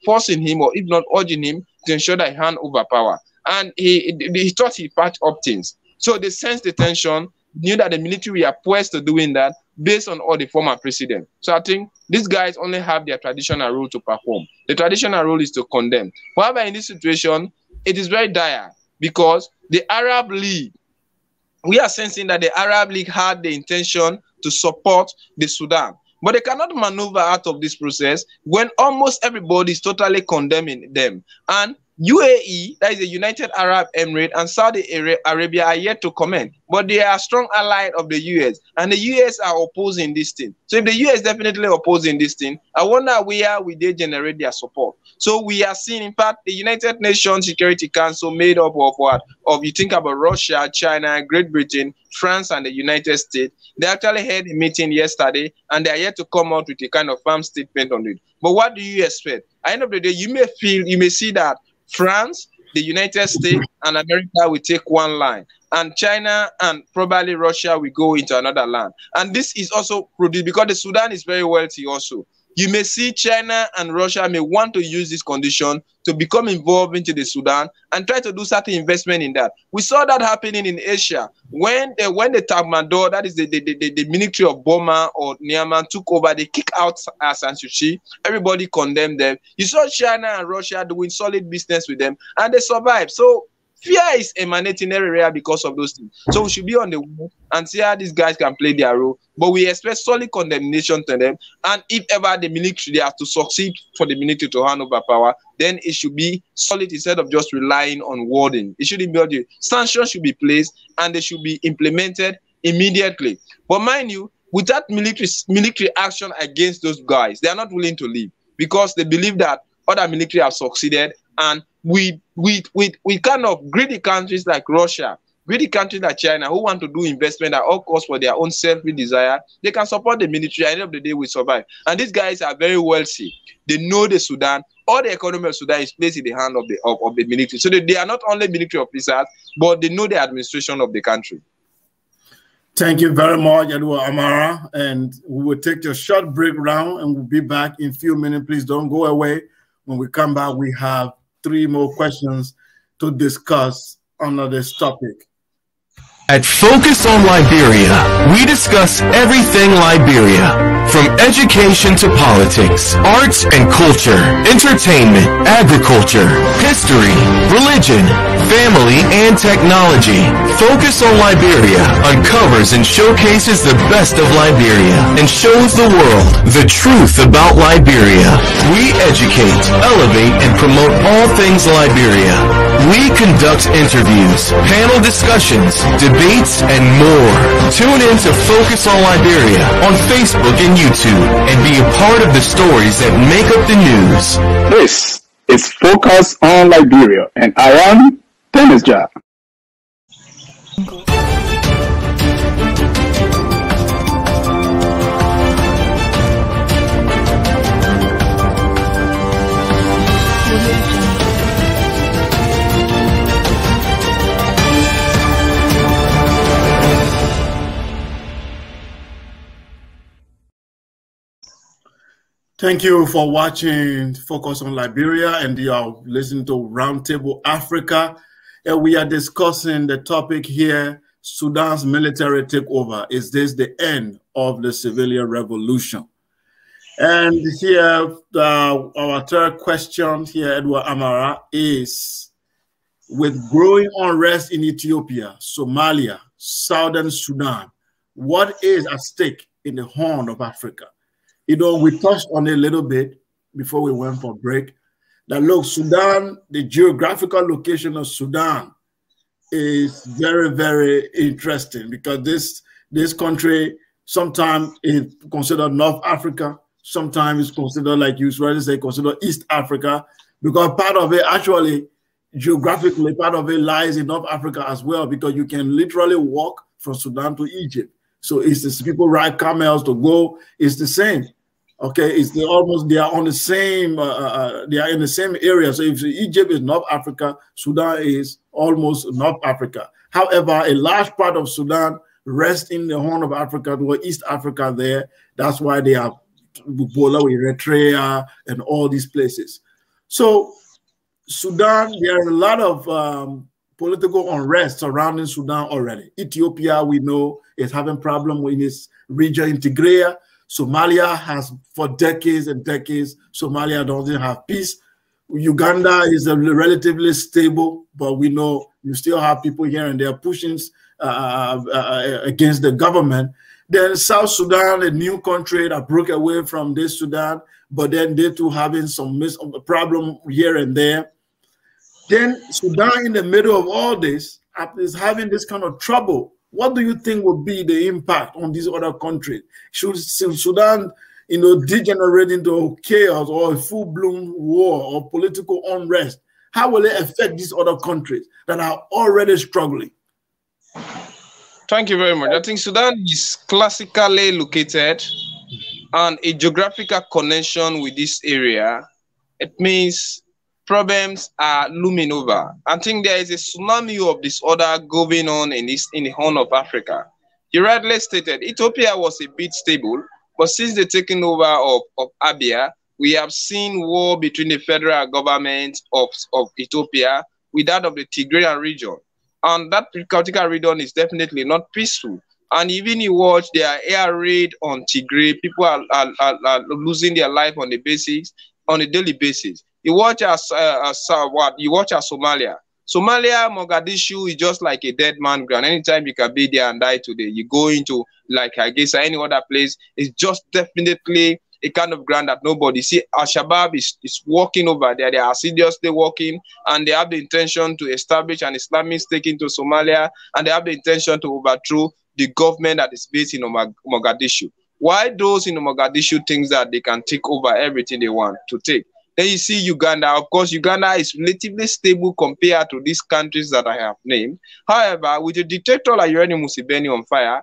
forcing him, or if not urging him, to ensure that he hand over power. And he thought he patched up things. So they sensed the tension, knew that the military were poised to doing that based on all the former precedent. So I think these guys only have their traditional role to perform. The traditional role is to condemn. However, in this situation, it is very dire, because the Arab League, we are sensing that the Arab League had the intention to support the Sudan. But they cannot maneuver out of this process when almost everybody is totally condemning them. And UAE, that is the United Arab Emirates, and Saudi Arabia are yet to comment, but they are a strong ally of the US, and the US are opposing this thing. So if the US definitely opposing this thing, I wonder where will they generate their support. So we are seeing, in fact, the United Nations Security Council made up of what? Of, you think about Russia, China, Great Britain, France, and the United States. They actually had a meeting yesterday, and they are yet to come out with a kind of firm statement on it. But what do you expect? At the end of the day, you may see that France, the United States, and America will take one line, and China and probably Russia will go into another line. And this is also produced because the Sudan is very wealthy also. You may see China and Russia may want to use this condition to become involved into the Sudan and try to do certain investment in that. We saw that happening in Asia when the Tagmador, that is the military of Burma or Myanmar, took over. They kicked out San Suu Kyi. Everybody condemned them. You saw China and Russia doing solid business with them, and they survived. So fear is emanating everywhere because of those things. So we should be on the wall and see how these guys can play their role. But we expect solid condemnation to them. And if ever the military, they have to succeed for the military to hand over power, then it should be solid instead of just relying on wording. It shouldn't be, sanctions should be placed and they should be implemented immediately. But mind you, without military action against those guys, they are not willing to leave because they believe that other military have succeeded. And we kind of greedy countries like Russia, greedy countries like China, who want to do investment at all costs for their own selfish desire, they can support the military. At the end of the day, we survive. And these guys are very wealthy. They know the Sudan. All the economy of Sudan is placed in the hand of the military. So they are not only military officers, but they know the administration of the country. Thank you very much, Edward Amara. And we will take a short break round and we'll be back in a few minutes. Please don't go away. When we come back, we have 3 more questions to discuss under this topic. At Focus on Liberia, we discuss everything Liberia, from education to politics, arts and culture, entertainment, agriculture, history, religion, family, and technology. Focus on Liberia uncovers and showcases the best of Liberia and shows the world the truth about Liberia. We educate, elevate, and promote all things Liberia. We conduct interviews, panel discussions, debates, and more. Tune in to Focus on Liberia on Facebook and YouTube and be a part of the stories that make up the news. This is Focus on Liberia, and I am Dennis Ja. Thank you for watching Focus on Liberia, and you are listening to Roundtable Africa. And we are discussing the topic here, Sudan's military takeover. Is this the end of the civilian revolution? And here, our third question here, Edward Amara, is with growing unrest in Ethiopia, Somalia, Southern Sudan, what is at stake in the Horn of Africa? You know, we touched on it a little bit before we went for break. That look, Sudan, the geographical location of Sudan is very, very interesting because this country sometimes is considered North Africa, sometimes it's considered, like you usually say, considered East Africa, because part of it actually, geographically, part of it lies in North Africa as well, because you can literally walk from Sudan to Egypt. So it's the people ride camels to go, it's the same. Okay, they are on the same, they are in the same area. So if Egypt is North Africa, Sudan is almost North Africa. However, a large part of Sudan rests in the Horn of Africa, or East Africa there. That's why they have Ebola, Eritrea, and all these places. So Sudan, there are a lot of political unrest surrounding Sudan already. Ethiopia, we know, is having problems with its region in Tigray. Somalia has, for decades and decades, Somalia doesn't have peace. Uganda is relatively stable, but we know you still have people here and there pushing against the government. Then South Sudan, a new country that broke away from this Sudan, but then they too having some problem here and there. Then Sudan, in the middle of all this, is having this kind of trouble. What do you think will be the impact on these other countries? Should Sudan, degenerate into chaos or a full-blown war or political unrest? How will it affect these other countries that are already struggling? Thank you very much. I think Sudan is classically located and a geographical connection with this area. It means problems are looming over. I think there is a tsunami of disorder going on in the Horn of Africa. You rightly stated, Ethiopia was a bit stable, but since the taking over of Abyei, we have seen war between the federal government of Ethiopia with that of the Tigrayan region. And that particular region is definitely not peaceful. And even you watch their air raid on Tigray, people are losing their life on a daily basis. You watch Somalia. Somalia, Mogadishu is just like a dead man ground. Anytime you can be there and die today, you go into, like, I guess, any other place. It's just definitely a kind of ground that nobody see. Al-Shabaab is walking over there. They are assiduously walking, and they have the intention to establish an Islamic state into Somalia, and they have the intention to overthrow the government that is based in Mogadishu. Why those in Mogadishu think that they can take over everything they want to take? Then you see Uganda. Of course, Uganda is relatively stable compared to these countries that I have named. However, with a dictator like Yoweri Museveni on fire,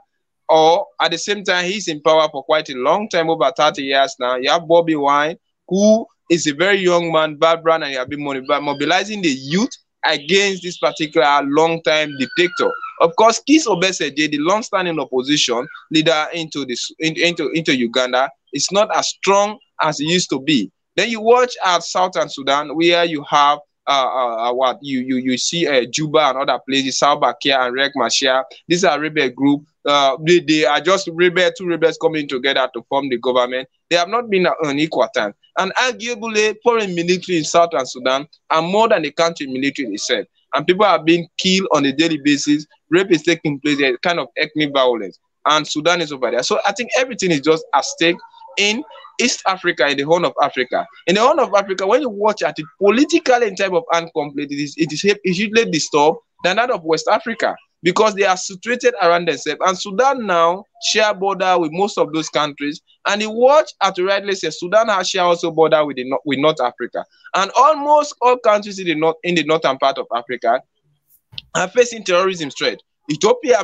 or at the same time, he's in power for quite a long time, over 30 years now. You have Bobby Wine, who is a very young man, background, and he has been mobilizing the youth against this particular long-time dictator. Of course, Kizza Besigye, the long-standing opposition leader into Uganda, is not as strong as it used to be. Then you watch at Southern Sudan, where you have what you see Juba and other places, Salva Kiir and Riek Machar. These are rebel group. They are just two rebels coming together to form the government. They have not been on equal time. And arguably, foreign military in Southern Sudan are more than the country military itself. And people are being killed on a daily basis. Rape is taking place. There's kind of ethnic violence. And Sudan is over there. So I think everything is just at stake in East Africa, in the Horn of Africa. In the Horn of Africa, when you watch at it, politically in type of armed conflict, it is usually disturbed than that of West Africa, because they are situated around themselves. And Sudan now share border with most of those countries. And you watch at rightly say Sudan has share also border with North Africa. And almost all countries in the northern part of Africa are facing terrorism threat. Ethiopia,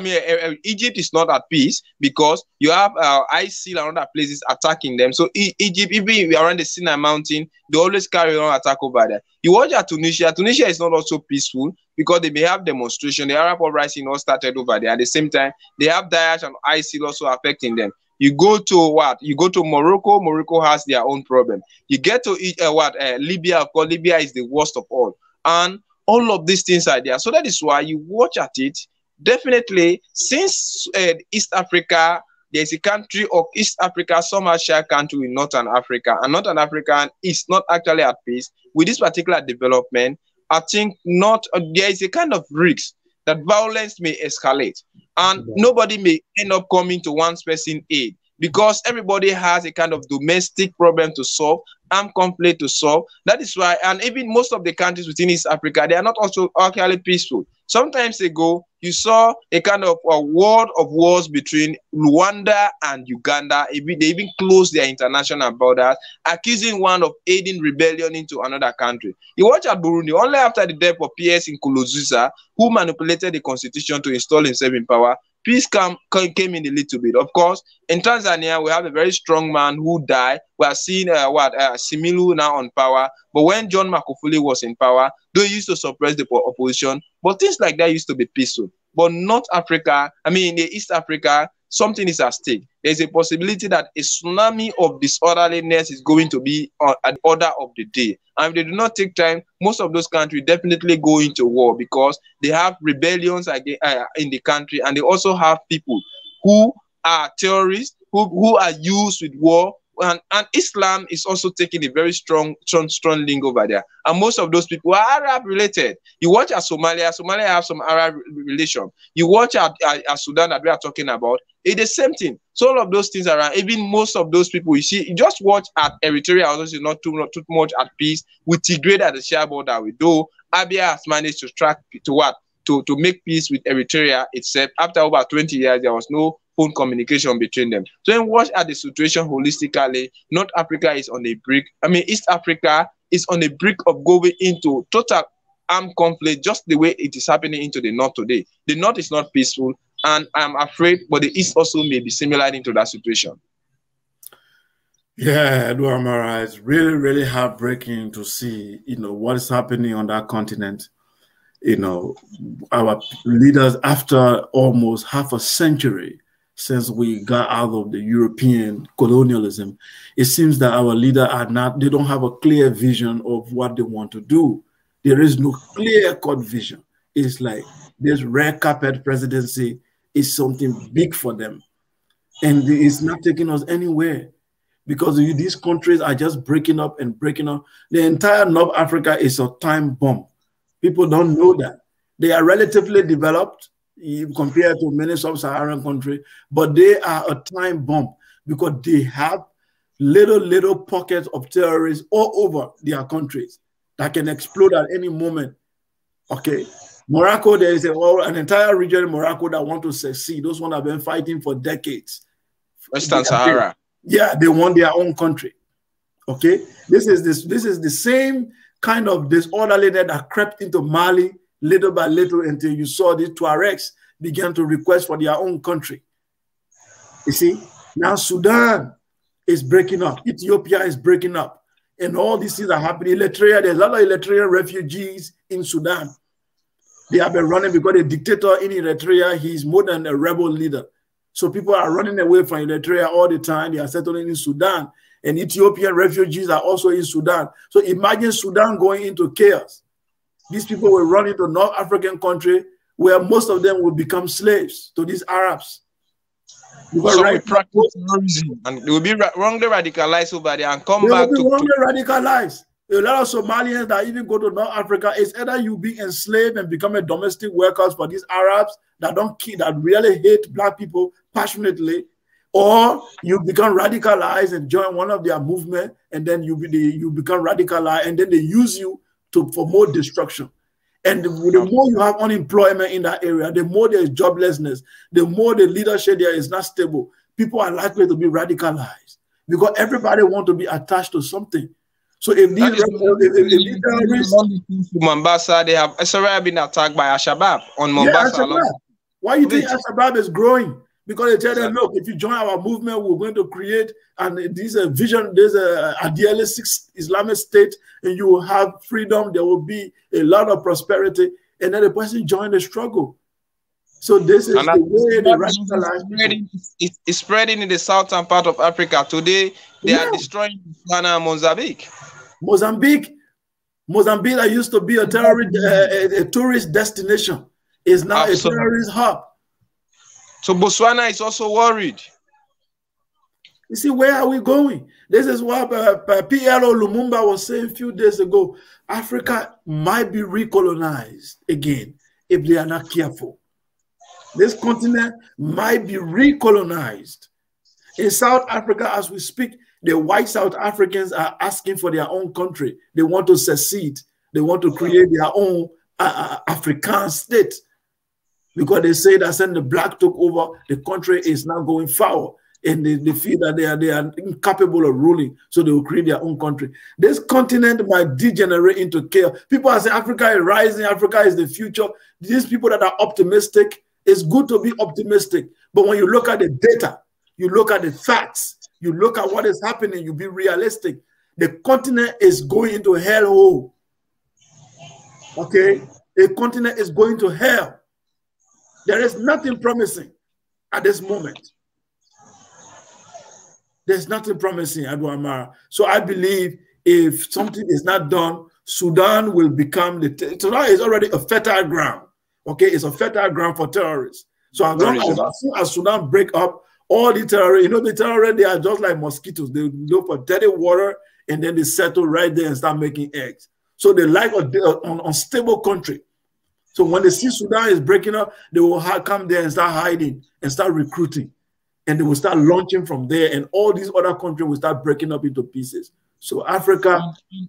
Egypt is not at peace because you have ISIL and other places attacking them. So Egypt, even around the Sinai mountain, they always carry on attack over there. You watch at Tunisia. Tunisia is not also peaceful because they may have demonstration. The Arab uprising all started over there. At the same time, they have Daesh and ISIL also affecting them. You go to what? You go to Morocco. Morocco has their own problem. You get to Libya. Of course, Libya is the worst of all. And all of these things are there. So that is why you watch at it. Definitely, since East Africa, there's a country of East Africa, some share country in Northern Africa, and Northern Africa is not actually at peace with this particular development. I think there is a kind of risk that violence may escalate, and nobody may end up coming to one person's aid because everybody has a kind of domestic problem to solve, armed conflict to solve. That is why, and even most of the countries within East Africa, they are not also actually peaceful. Sometimes ago, you saw a kind of a war of wars between Rwanda and Uganda. They even closed their international borders, accusing one of aiding rebellion into another country. You watch at Burundi, only after the death of PS Nkurunziza, who manipulated the constitution to install himself in power, peace came in a little bit. Of course, in Tanzania, we have a very strong man who died. We are seeing Similu now on power. But when John Magufuli was in power, they used to suppress the opposition. But things like that used to be peaceful. But North Africa, in the East Africa, something is at stake. There's a possibility that a tsunami of disorderliness is going to be at the order of the day. And if they do not take time, most of those countries definitely go into war because they have rebellions in the country, and they also have people who are terrorists, who are used with war. And Islam is also taking a very strong link over there. And most of those people are Arab related. You watch at Somalia have some Arab relation. You watch at Sudan that we are talking about, it's the same thing. So all of those things are, even most of those people, you see, you just watch at Eritrea, also not too much at peace with Tigray at the share border with, though Abiy has managed to make peace with Eritrea itself. After over 20 years, there was no phone communication between them. So then watch at the situation holistically. North Africa is on a brink. East Africa is on a brink of going into total armed conflict, just the way it is happening into the North today. The North is not peaceful, and I'm afraid, but the East also may be similar into that situation. Yeah, Edward Mara, it's really, really heartbreaking to see, what is happening on that continent. Our leaders, after almost half a century since we got out of the European colonialism, it seems that our leaders they don't have a clear vision of what they want to do. There is no clear-cut vision. It's like this red carpet presidency is something big for them. And it's not taking us anywhere because these countries are just breaking up and breaking up. The entire North Africa is a time bomb. People don't know that. They are relatively developed compared to many sub-Saharan countries, but they are a time bomb because they have little pockets of terrorists all over their countries that can explode at any moment. Okay. Morocco, there is an entire region in Morocco that want to succeed. Those ones have been fighting for decades. Western Sahara. Yeah, they want their own country. Okay. This is the same kind of disorderliness that crept into Mali little by little until you saw the Tuaregs began to request for their own country. You see, now Sudan is breaking up. Ethiopia is breaking up. And all these things are happening. Eritrea, there's a lot of Eritrean refugees in Sudan. They have been running because the dictator in Eritrea, he's more than a rebel leader. So people are running away from Eritrea all the time. They are settling in Sudan. And Ethiopian refugees are also in Sudan. So imagine Sudan going into chaos. These people will run into North African country where most of them will become slaves to these Arabs. So we practice terrorism and they will be wrongly radicalized over there and come back to wrongly radicalized. A lot of Somalians that even go to North Africa, it's either you being enslaved and become a domestic workers for these Arabs that really hate black people passionately, or you become radicalized and join one of their movement, and then you become radicalized, and then they use you for more destruction. And the more you have unemployment in that area, the more there is joblessness, the more the leadership there is not stable. People are likely to be radicalized because everybody wants to be attached to something. So if these terrorists, Mombasa, they have already been attacked by Al-Shabaab on Mombasa. Yeah, why you think Al-Shabaab is growing? Because they tell them, look, if you join our movement, we're going to create this vision, there's a idealistic Islamic state, and you will have freedom, there will be a lot of prosperity, and then the person joined the struggle. So this is the way they radicalize. It's spreading in the southern part of Africa. Today, they are destroying Ghana and Mozambique. Mozambique that used to be a tourist destination is now a terrorist hub. So Botswana is also worried. You see, where are we going? This is what PLO Lumumba was saying a few days ago. Africa might be recolonized again if they are not careful. This continent might be recolonized. In South Africa, as we speak, the white South Africans are asking for their own country. They want to secede. They want to create their own African state. Because they say that when the black took over, the country is now going foul. And they feel that they are incapable of ruling. So they will create their own country. This continent might degenerate into chaos. People are saying Africa is rising, Africa is the future. These people that are optimistic, it's good to be optimistic. But when you look at the data, you look at the facts, you look at what is happening, you be realistic. The continent is going into hellhole. Okay? The continent is going to hell. There is nothing promising at this moment. There's nothing promising, Adwamara. So I believe if something is not done, Sudan will become Sudan is already a fertile ground. Okay, it's a fertile ground for terrorists. So as soon as Sudan break up, all the terrorists, the terrorists, they are just like mosquitoes. They look for dirty water and then they settle right there and start making eggs. So they like an unstable country. So when they see Sudan is breaking up, they will come there and start hiding and start recruiting. And they will start launching from there. And all these other countries will start breaking up into pieces. So Africa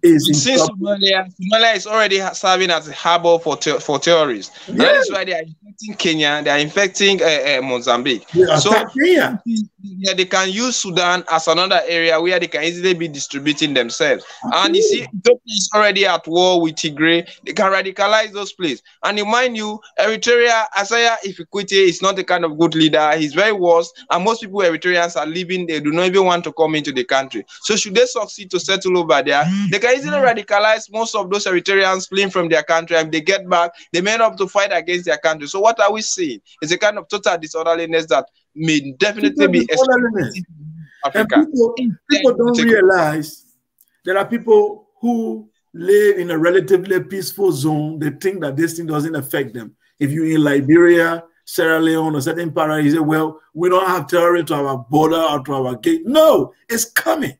is in trouble. Somalia is already serving as a harbor for terrorists. Yeah. And that is why they are infecting Kenya. They are infecting Mozambique. So Kenya. Yeah, they can use Sudan as another area where they can easily be distributing themselves. And you see, Ethiopia is already at war with Tigray. They can radicalize those places. And mind you, Eritrea, Isaiah Ifikwite is not the kind of good leader. He's very worse. And most people, Eritreans, are leaving. They do not even want to come into the country. So should they succeed to settle over there, they can easily radicalize most of those Eritreans fleeing from their country, and they get back, they may not have to fight against their country. So what are we seeing? It's a kind of total disorderliness that may definitely be Africa. And people don't realize there are people who live in a relatively peaceful zone. They think that this thing doesn't affect them. If you're in Liberia, Sierra Leone, or certain part, you say, well, we don't have terrorists to our border or to our gate. No, it's coming.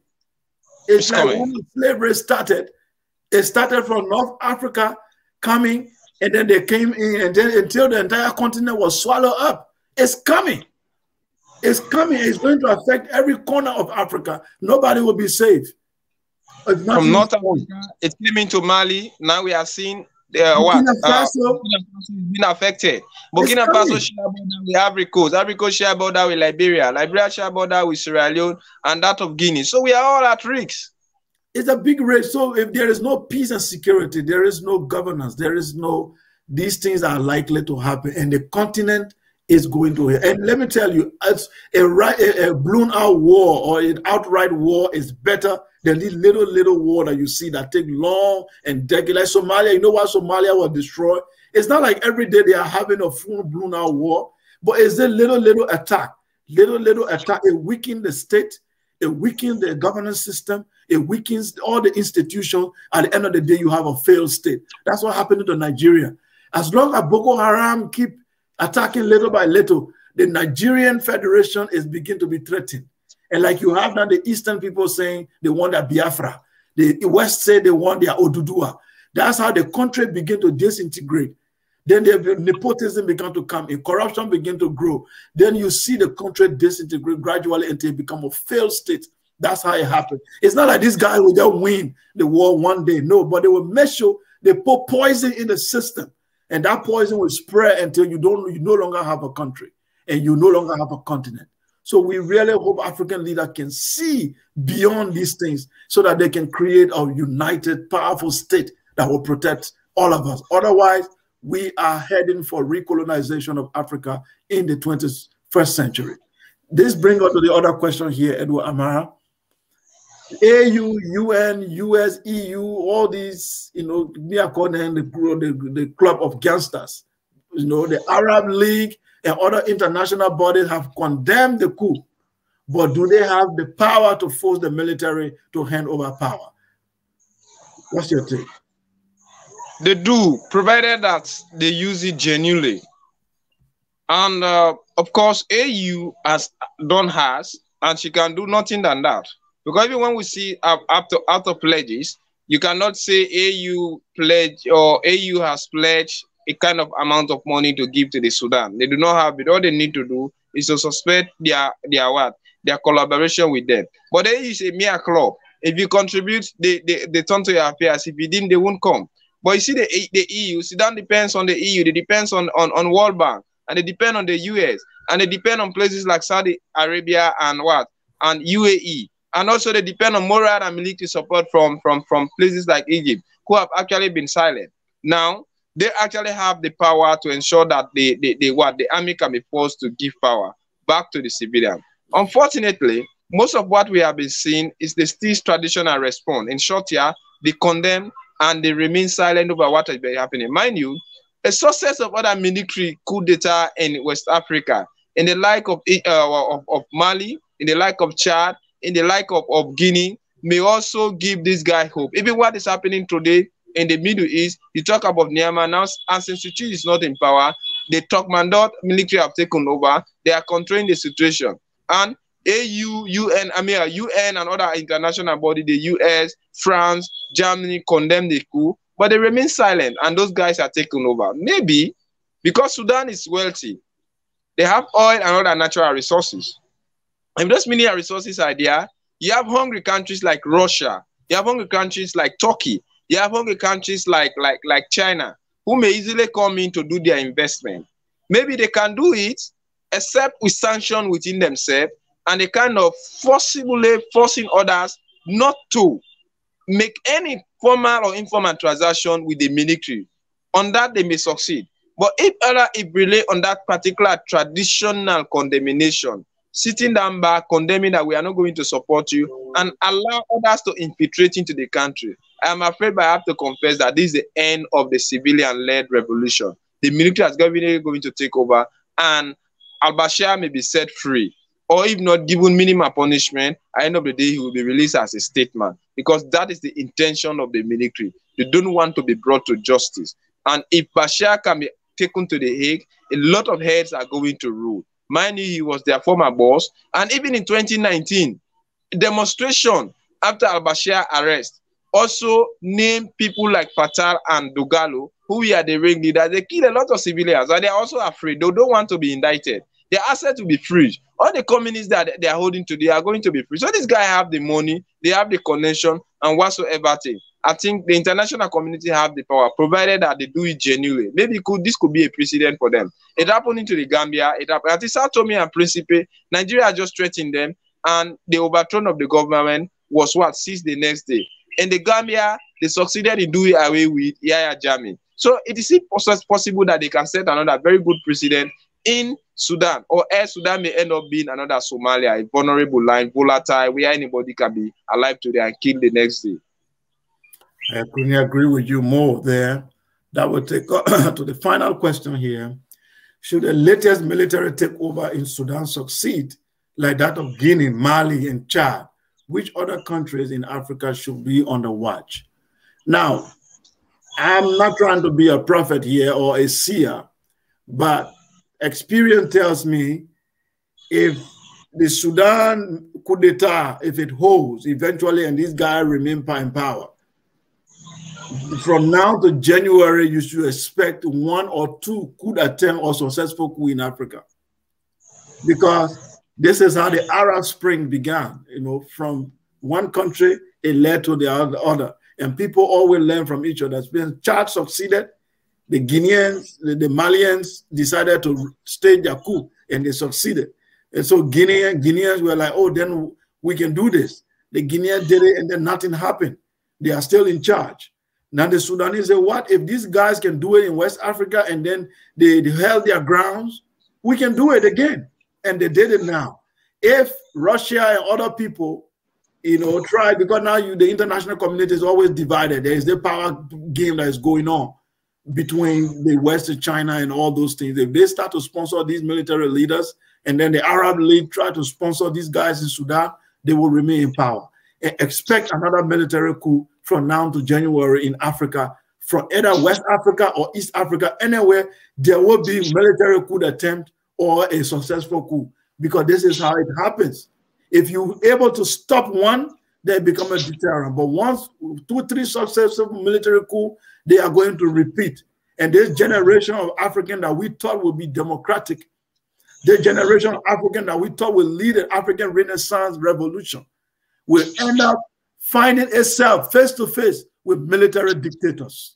It's like when slavery started, it started from North Africa coming, and then they came in, and then until the entire continent was swallowed up. It's coming. It's coming. It's going to affect every corner of Africa. Nobody will be safe. From North Africa, it came into Mali. Now we are seeing Burkina Faso being affected. Burkina Faso share border with Ivory Coast. Ivory Coast share border with Liberia. Liberia share border with Sierra Leone and that of Guinea. So we are all at risk. It's a big risk. So if there is no peace and security, there is no governance, there is no, these things are likely to happen, and the continent is going to. And let me tell you, a blown out war or an outright war is better than this little war that you see that take long and decades. Like Somalia, you know why Somalia was destroyed? It's not like every day they are having a full blown out war, but it's a little attack. Little attack. It weakened the state, it weakened the governance system, It weakens all the institutions. At the end of the day, you have a failed state. That's what happened to Nigeria. As long as Boko Haram keep attacking little by little, the Nigerian Federation is beginning to be threatened. And like you have now the Eastern people saying they want their Biafra. The West say they want their Odudua. That's how the country begin to disintegrate. Then the nepotism began to come in, corruption began to grow. Then you see the country disintegrate gradually until it become a failed state. That's how it happened. It's not like this guy will just win the war one day. No, but they will make sure they put poison in the system. And that poison will spread until you no longer have a country and you no longer have a continent. So we really hope African leaders can see beyond these things so that they can create a united, powerful state that will protect all of us. Otherwise, we are heading for recolonization of Africa in the 21st century. This brings us to the other question here, Edward Amara. AU, UN, US, EU, all these, we are calling them the club of gangsters. The Arab League and other international bodies have condemned the coup. But do they have the power to force the military to hand over power? What's your take? They do, provided that they use it genuinely. And of course, AU has done hers, and she can do nothing than that. Because even when we see after pledges, you cannot say AU pledge or AU has pledged a kind of amount of money to give to the Sudan. They do not have it. All they need to do is to suspend their collaboration with them. But AU is a mere club. If you contribute, they turn to your affairs. If you didn't, they won't come. But you see the EU, Sudan depends on the EU, they depends on World Bank, and they depend on the US, and they depend on places like Saudi Arabia and UAE. And also they depend on moral and military support from places like Egypt, who have actually been silent. Now, they actually have the power to ensure that the army can be forced to give power back to the civilian. Unfortunately, most of what we have been seeing is the still traditional response. In short here, they condemn and they remain silent over what has been happening. Mind you, a success of other military coup d'etat in West Africa, in the like of Mali, in the like of Chad, in the like of Guinea, may also give this guy hope. Even what is happening today in the Middle East, you talk about Myanmar now, and since Suchi is not in power, the Turkmendot military have taken over. They are controlling the situation. And AU, UN, UN and other international bodies, the US, France, Germany condemn the coup, but they remain silent, and those guys are taking over. Maybe because Sudan is wealthy, they have oil and other natural resources. And those mineral resources are there. You have hungry countries like Russia, you have hungry countries like Turkey, you have hungry countries like China, who may easily come in to do their investment. Maybe they can do it, except with sanctions within themselves, and they kind of forcibly forcing others not to make any formal or informal transaction with the military. On that, they may succeed. But if rely on that particular traditional condemnation, sitting down back, condemning that we are not going to support you, and allow others to infiltrate into the country, I am afraid I have to confess that this is the end of the civilian-led revolution. The military is going to take over, and al-Bashir may be set free, or if not given minimum punishment, at the end of the day, he will be released as a statesman, because that is the intention of the military. They don't want to be brought to justice. And if Bashir can be taken to The Hague, a lot of heads are going to rule. Mind you, he was their former boss. And even in 2019, demonstration after al-Bashir arrest also named people like Fatal and Dogalo, who were the ringleaders. They killed a lot of civilians, and they're also afraid. They don't want to be indicted. Their assets will be free. All the communists that they are holding to, they are going to be free. So this guy have the money, they have the connection, and whatsoever thing. I think the international community have the power, provided that they do it genuinely. Maybe this could be a precedent for them. It happened into the Gambia. It happened at Sao Tome and Principe. Nigeria just threatened them, and the overthrow of the government was seized the next day. In the Gambia, they succeeded in doing away with Yahya Jammeh. So it is possible that they can set another very good precedent in Sudan, or else Sudan may end up being another Somalia, a vulnerable line, volatile, where anybody can be alive today and killed the next day. I couldn't agree with you more there. That would take us to the final question here. Should the latest military takeover in Sudan succeed, like that of Guinea, Mali, and Chad, which other countries in Africa should be on the watch? Now, I'm not trying to be a prophet here or a seer, but experience tells me if the Sudan coup d'etat, if it holds eventually and these guys remain in power, from now to January, you should expect 1 or 2 coup attempt or successful coup in Africa. Because this is how the Arab Spring began. You know, from one country, it led to the other. And people always learn from each other. When Chad succeeded, the Guineans, the Malians decided to stage their coup, and they succeeded. And so Guineans were like, oh, then we can do this. The Guineans did it, and then nothing happened. They are still in charge. Now the Sudanese say, what if these guys can do it in West Africa and then they held their grounds? We can do it again. And they did it now. If Russia and other people, you know, try, because now the international community is always divided. There is the power game that is going on between the West and China and all those things. If they start to sponsor these military leaders and then the Arab League try to sponsor these guys in Sudan, they will remain in power. And expect another military coup from now to January in Africa, from either West Africa or East Africa, anywhere, there will be military coup attempt or a successful coup, because this is how it happens. If you're able to stop one, they become a deterrent. But once 2, 3 successful military coup, they are going to repeat. And this generation of African that we thought would be democratic, the generation of African that we thought would lead an African Renaissance revolution, will end up finding itself face to face with military dictators.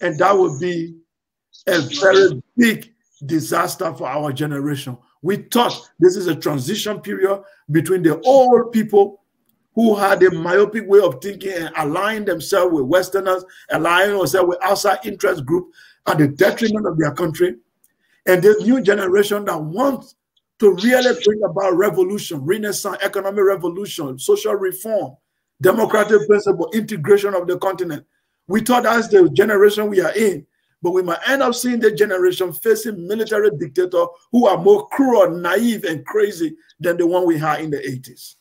And that would be a very big disaster for our generation. We thought this is a transition period between the old people who had a myopic way of thinking and aligning themselves with Westerners, aligning themselves with outside interest groups at the detriment of their country, and this new generation that wants to really bring about revolution, renaissance, economic revolution, social reform, democratic principle, integration of the continent. We thought that's the generation we are in, but we might end up seeing the generation facing military dictators who are more cruel, naive, and crazy than the one we had in the 80s.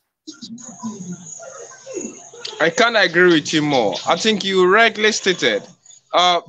I can't agree with you more. I think you rightly stated,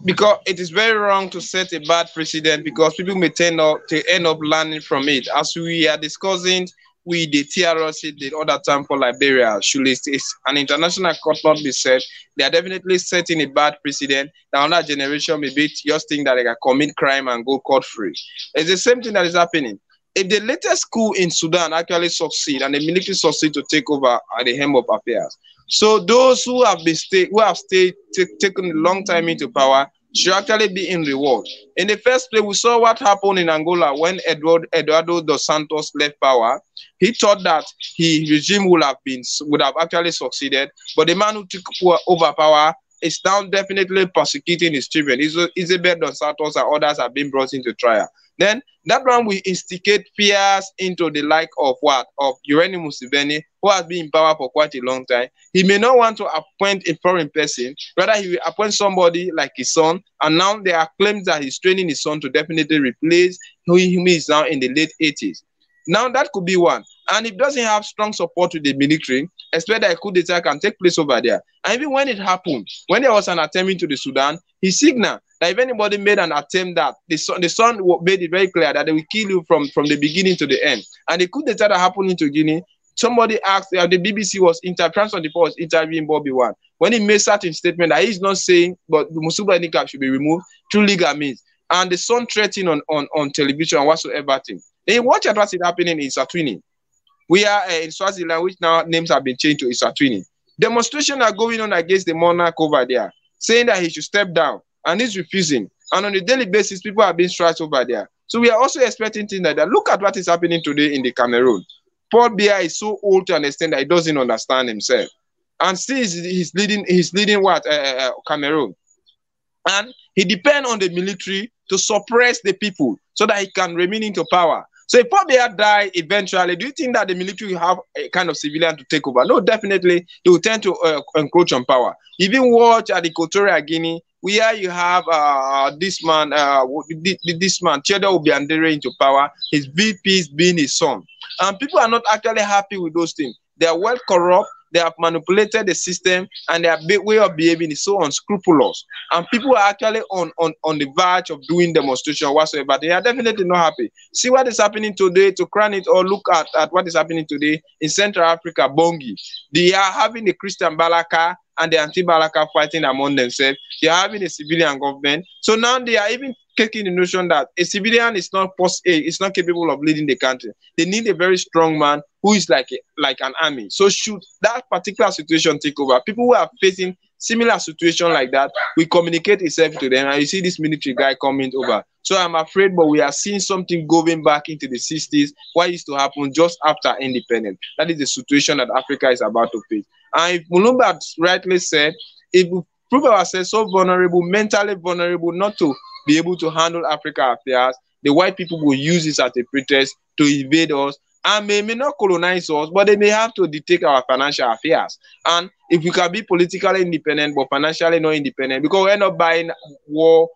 because it is very wrong to set a bad precedent, because people may end up learning from it. As we are discussing with the TRC the other time for Liberia, should an international court not be set, they are definitely setting a bad precedent that another generation may be just think that they can commit crime and go court-free. It's the same thing that is happening. If the latest coup in Sudan actually succeed and the military succeed to take over at the helm of affairs, so those who have taken a long time into power should actually be in reward. In the first place, we saw what happened in Angola when Eduardo dos Santos left power. He thought that his regime would have actually succeeded, but the man who took over power is now definitely persecuting his children. Isabel dos Santos and others have been brought into trial. Then that one will instigate fears into the like of Yoweri Museveni, who has been in power for quite a long time. He may not want to appoint a foreign person, rather he will appoint somebody like his son, and now there are claims that he's training his son to definitely replace who he is now in the late 80s. Now that could be one. And if it doesn't have strong support to the military, expect that a coup d'etat can take place over there. And even when it happened, when there was an attempt into the Sudan, he signaled that if anybody made an attempt, that the son made it very clear that they will kill you from the beginning to the end. And the coup d'etat that happened into Guinea, somebody asked, the BBC was interviewing Bobby Wine. When he made certain statement that he's not saying, but the Musuba Nika should be removed through legal means. And the son threatened on television and whatsoever thing. Then watch at what is happening in Eswatini. We are in Swaziland, which now names have been changed to Eswatini. Demonstrations are going on against the monarch over there, saying that he should step down, and he's refusing. And on a daily basis, people are being striked over there. So we are also expecting things like that. Look at what is happening today in the Cameroon. Paul Biya is so old to understand that he doesn't understand himself, and still he's leading what Cameroon, and he depends on the military to suppress the people so that he can remain into power. So if Paul Biya die eventually, do you think that the military will have a kind of civilian to take over? No, definitely they will tend to encroach on power. Even watch at the Equatorial Guinea, where you have this man, Theodore Obiandere into power, his VPs being his son. And people are not actually happy with those things. They are well corrupt. They have manipulated the system, and their way of behaving is so unscrupulous. And people are actually on the verge of doing demonstration whatsoever. They are definitely not happy. See what is happening today, to crown it, or look at what is happening today in Central Africa, Bongi. They are having the Christian Balaka and the anti-Balaka fighting among themselves. They are having a civilian government. So now they are even taking the notion that a civilian is not capable of leading the country. They need a very strong man who is like an army. So should that particular situation take over, people who are facing similar situation like that, we communicate itself to them, and you see this military guy coming over. So I'm afraid, but we are seeing something going back into the 60s, what used to happen just after independence. That is the situation that Africa is about to face. And if Mulumba rightly said, if we prove ourselves so vulnerable, mentally vulnerable, not to be able to handle Africa affairs, the white people will use this as a pretext to invade us, and may not colonize us, but they may have to dictate our financial affairs. And if we can be politically independent but financially not independent, because we end up buying war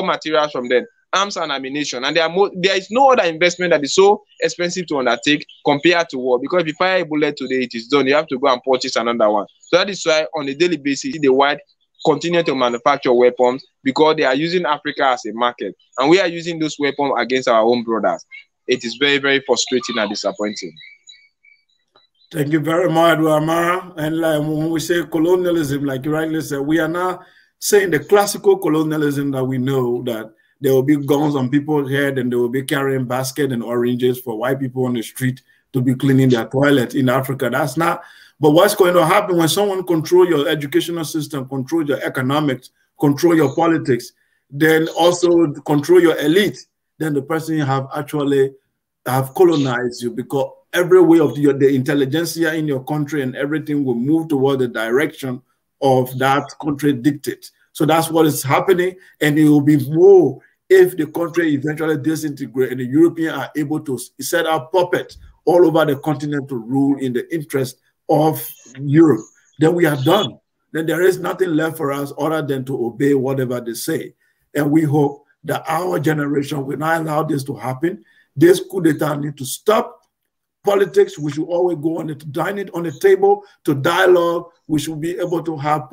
materials from them, arms and ammunition, and there is no other investment that is so expensive to undertake compared to war. Because if you fire a bullet today, it is done. You have to go and purchase another one. So that is why on a daily basis, the white continue to manufacture weapons, because they are using Africa as a market, and we are using those weapons against our own brothers. It is very, very frustrating and disappointing. Thank you very much, Amara. And like when we say colonialism, like you rightly said, we are not saying the classical colonialism that we know, that there will be guns on people's head and they will be carrying baskets and oranges for white people on the street to be cleaning their toilet in Africa. That's not. But what's going to happen when someone controls your educational system, control your economics, control your politics, then also control your elite, then the person have colonized you, because every way of the intelligentsia in your country and everything will move toward the direction of that country dictate. So that's what is happening, and it will be more if the country eventually disintegrates and the Europeans are able to set up puppets all over the continent to rule in the interest of Europe. Then we are done. Then there is nothing left for us other than to obey whatever they say. And we hope that our generation will not allow this to happen. This coup d'etat needs to stop. Politics, we should always go on it, dine it on the table, to dialogue. We should be able to have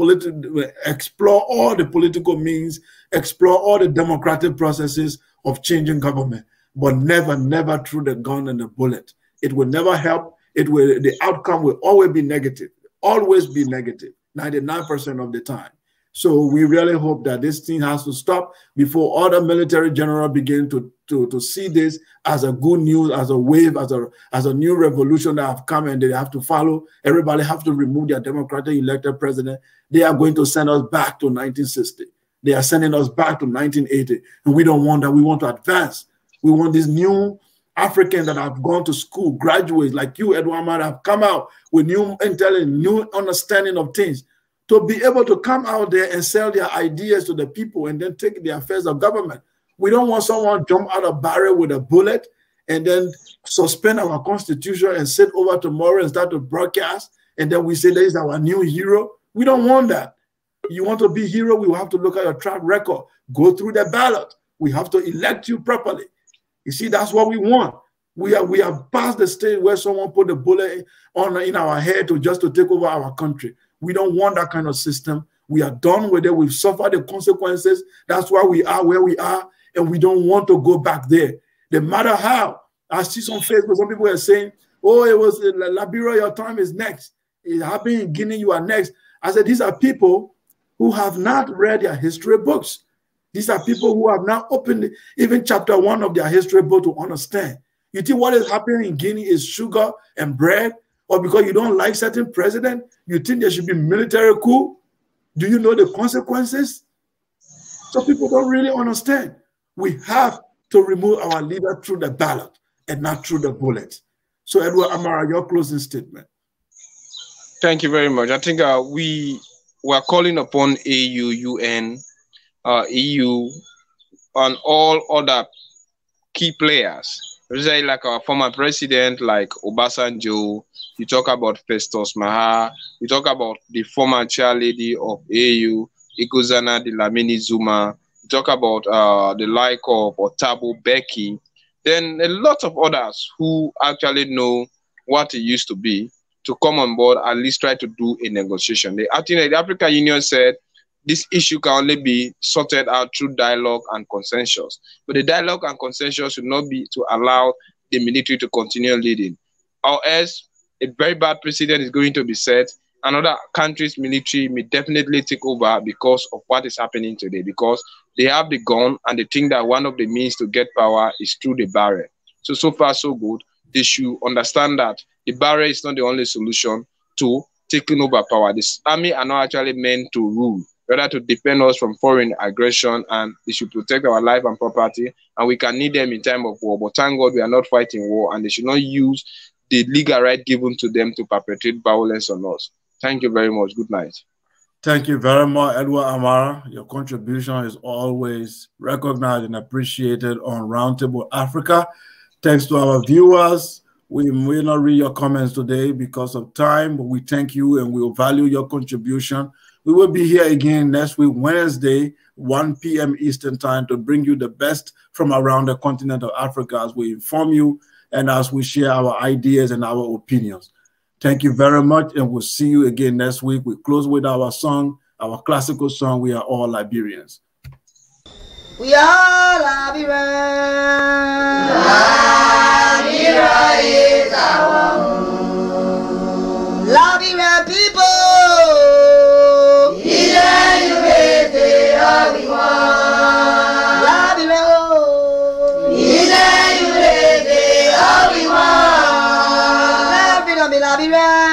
explore all the political means, explore all the democratic processes of changing government, but never, never through the gun and the bullet. It will never help. The outcome will always be negative, 99% of the time. So we really hope that this thing has to stop before other military generals begin to see this as a good news, as a wave, as a new revolution that have come and they have to follow. Everybody have to remove their democratically elected president. They are going to send us back to 1960. They are sending us back to 1980. And we don't want that. We want to advance. We want these new Africans that have gone to school, graduates like you, Edward, have come out with new intelligence, new understanding of things, to be able to come out there and sell their ideas to the people and then take the affairs of government. We don't want someone jump out of barrel with a bullet and then suspend our constitution and sit over tomorrow and start to broadcast, and then we say there is our new hero. We don't want that. You want to be hero, we will have to look at your track record, go through the ballot. We have to elect you properly. You see, that's what we want. We have passed the stage where someone put a bullet in our head to take over our country. We don't want that kind of system. We are done with it. We've suffered the consequences. That's why we are where we are, and we don't want to go back there. No matter how. I see some Facebook, some people are saying, oh, it was in Liberia, your time is next. It happened in Guinea, you are next. I said, these are people who have not read their history books. These are people who have not opened even chapter 1 of their history book to understand. You think what is happening in Guinea is sugar and bread? Or because you don't like certain president, you think there should be military coup? Do you know the consequences? So people don't really understand. We have to remove our leader through the ballot and not through the bullet. So Edward Amara, your closing statement. Thank you very much. I think we were calling upon AU, UN, EU, and all other key players. Like our former president, like Obasanjo. You talk about Festus Maha. You talk about the former chair lady of AU, Igozana Dlamini Zuma. You talk about the like of Thabo Mbeki. Then a lot of others who actually know what it used to be, to come on board, at least try to do a negotiation. The African Union said this issue can only be sorted out through dialogue and consensus. But the dialogue and consensus should not be to allow the military to continue leading, or else a very bad precedent is going to be set. Another country's military may definitely take over because of what is happening today, because they have the gun and they think that one of the means to get power is through the barrel. So far, so good. They should understand that the barrel is not the only solution to taking over power. This army are not actually meant to rule, rather to defend us from foreign aggression, and they should protect our life and property, and we can need them in time of war. But thank God we are not fighting war, and they should not use the legal right given to them to perpetrate violence on us. Thank you very much. Good night. Thank you very much, Edward Amara. Your contribution is always recognized and appreciated on Roundtable Africa. Thanks to our viewers. We may not read your comments today because of time, but we thank you and we will value your contribution. We will be here again next week, Wednesday, 1 p.m. Eastern Time, to bring you the best from around the continent of Africa as we inform you and as we share our ideas and our opinions. Thank you very much, and we'll see you again next week. We close with our song, our classical song, We Are All Liberians. We are Liberians. Liberia is our home. Liberian people. Liberia.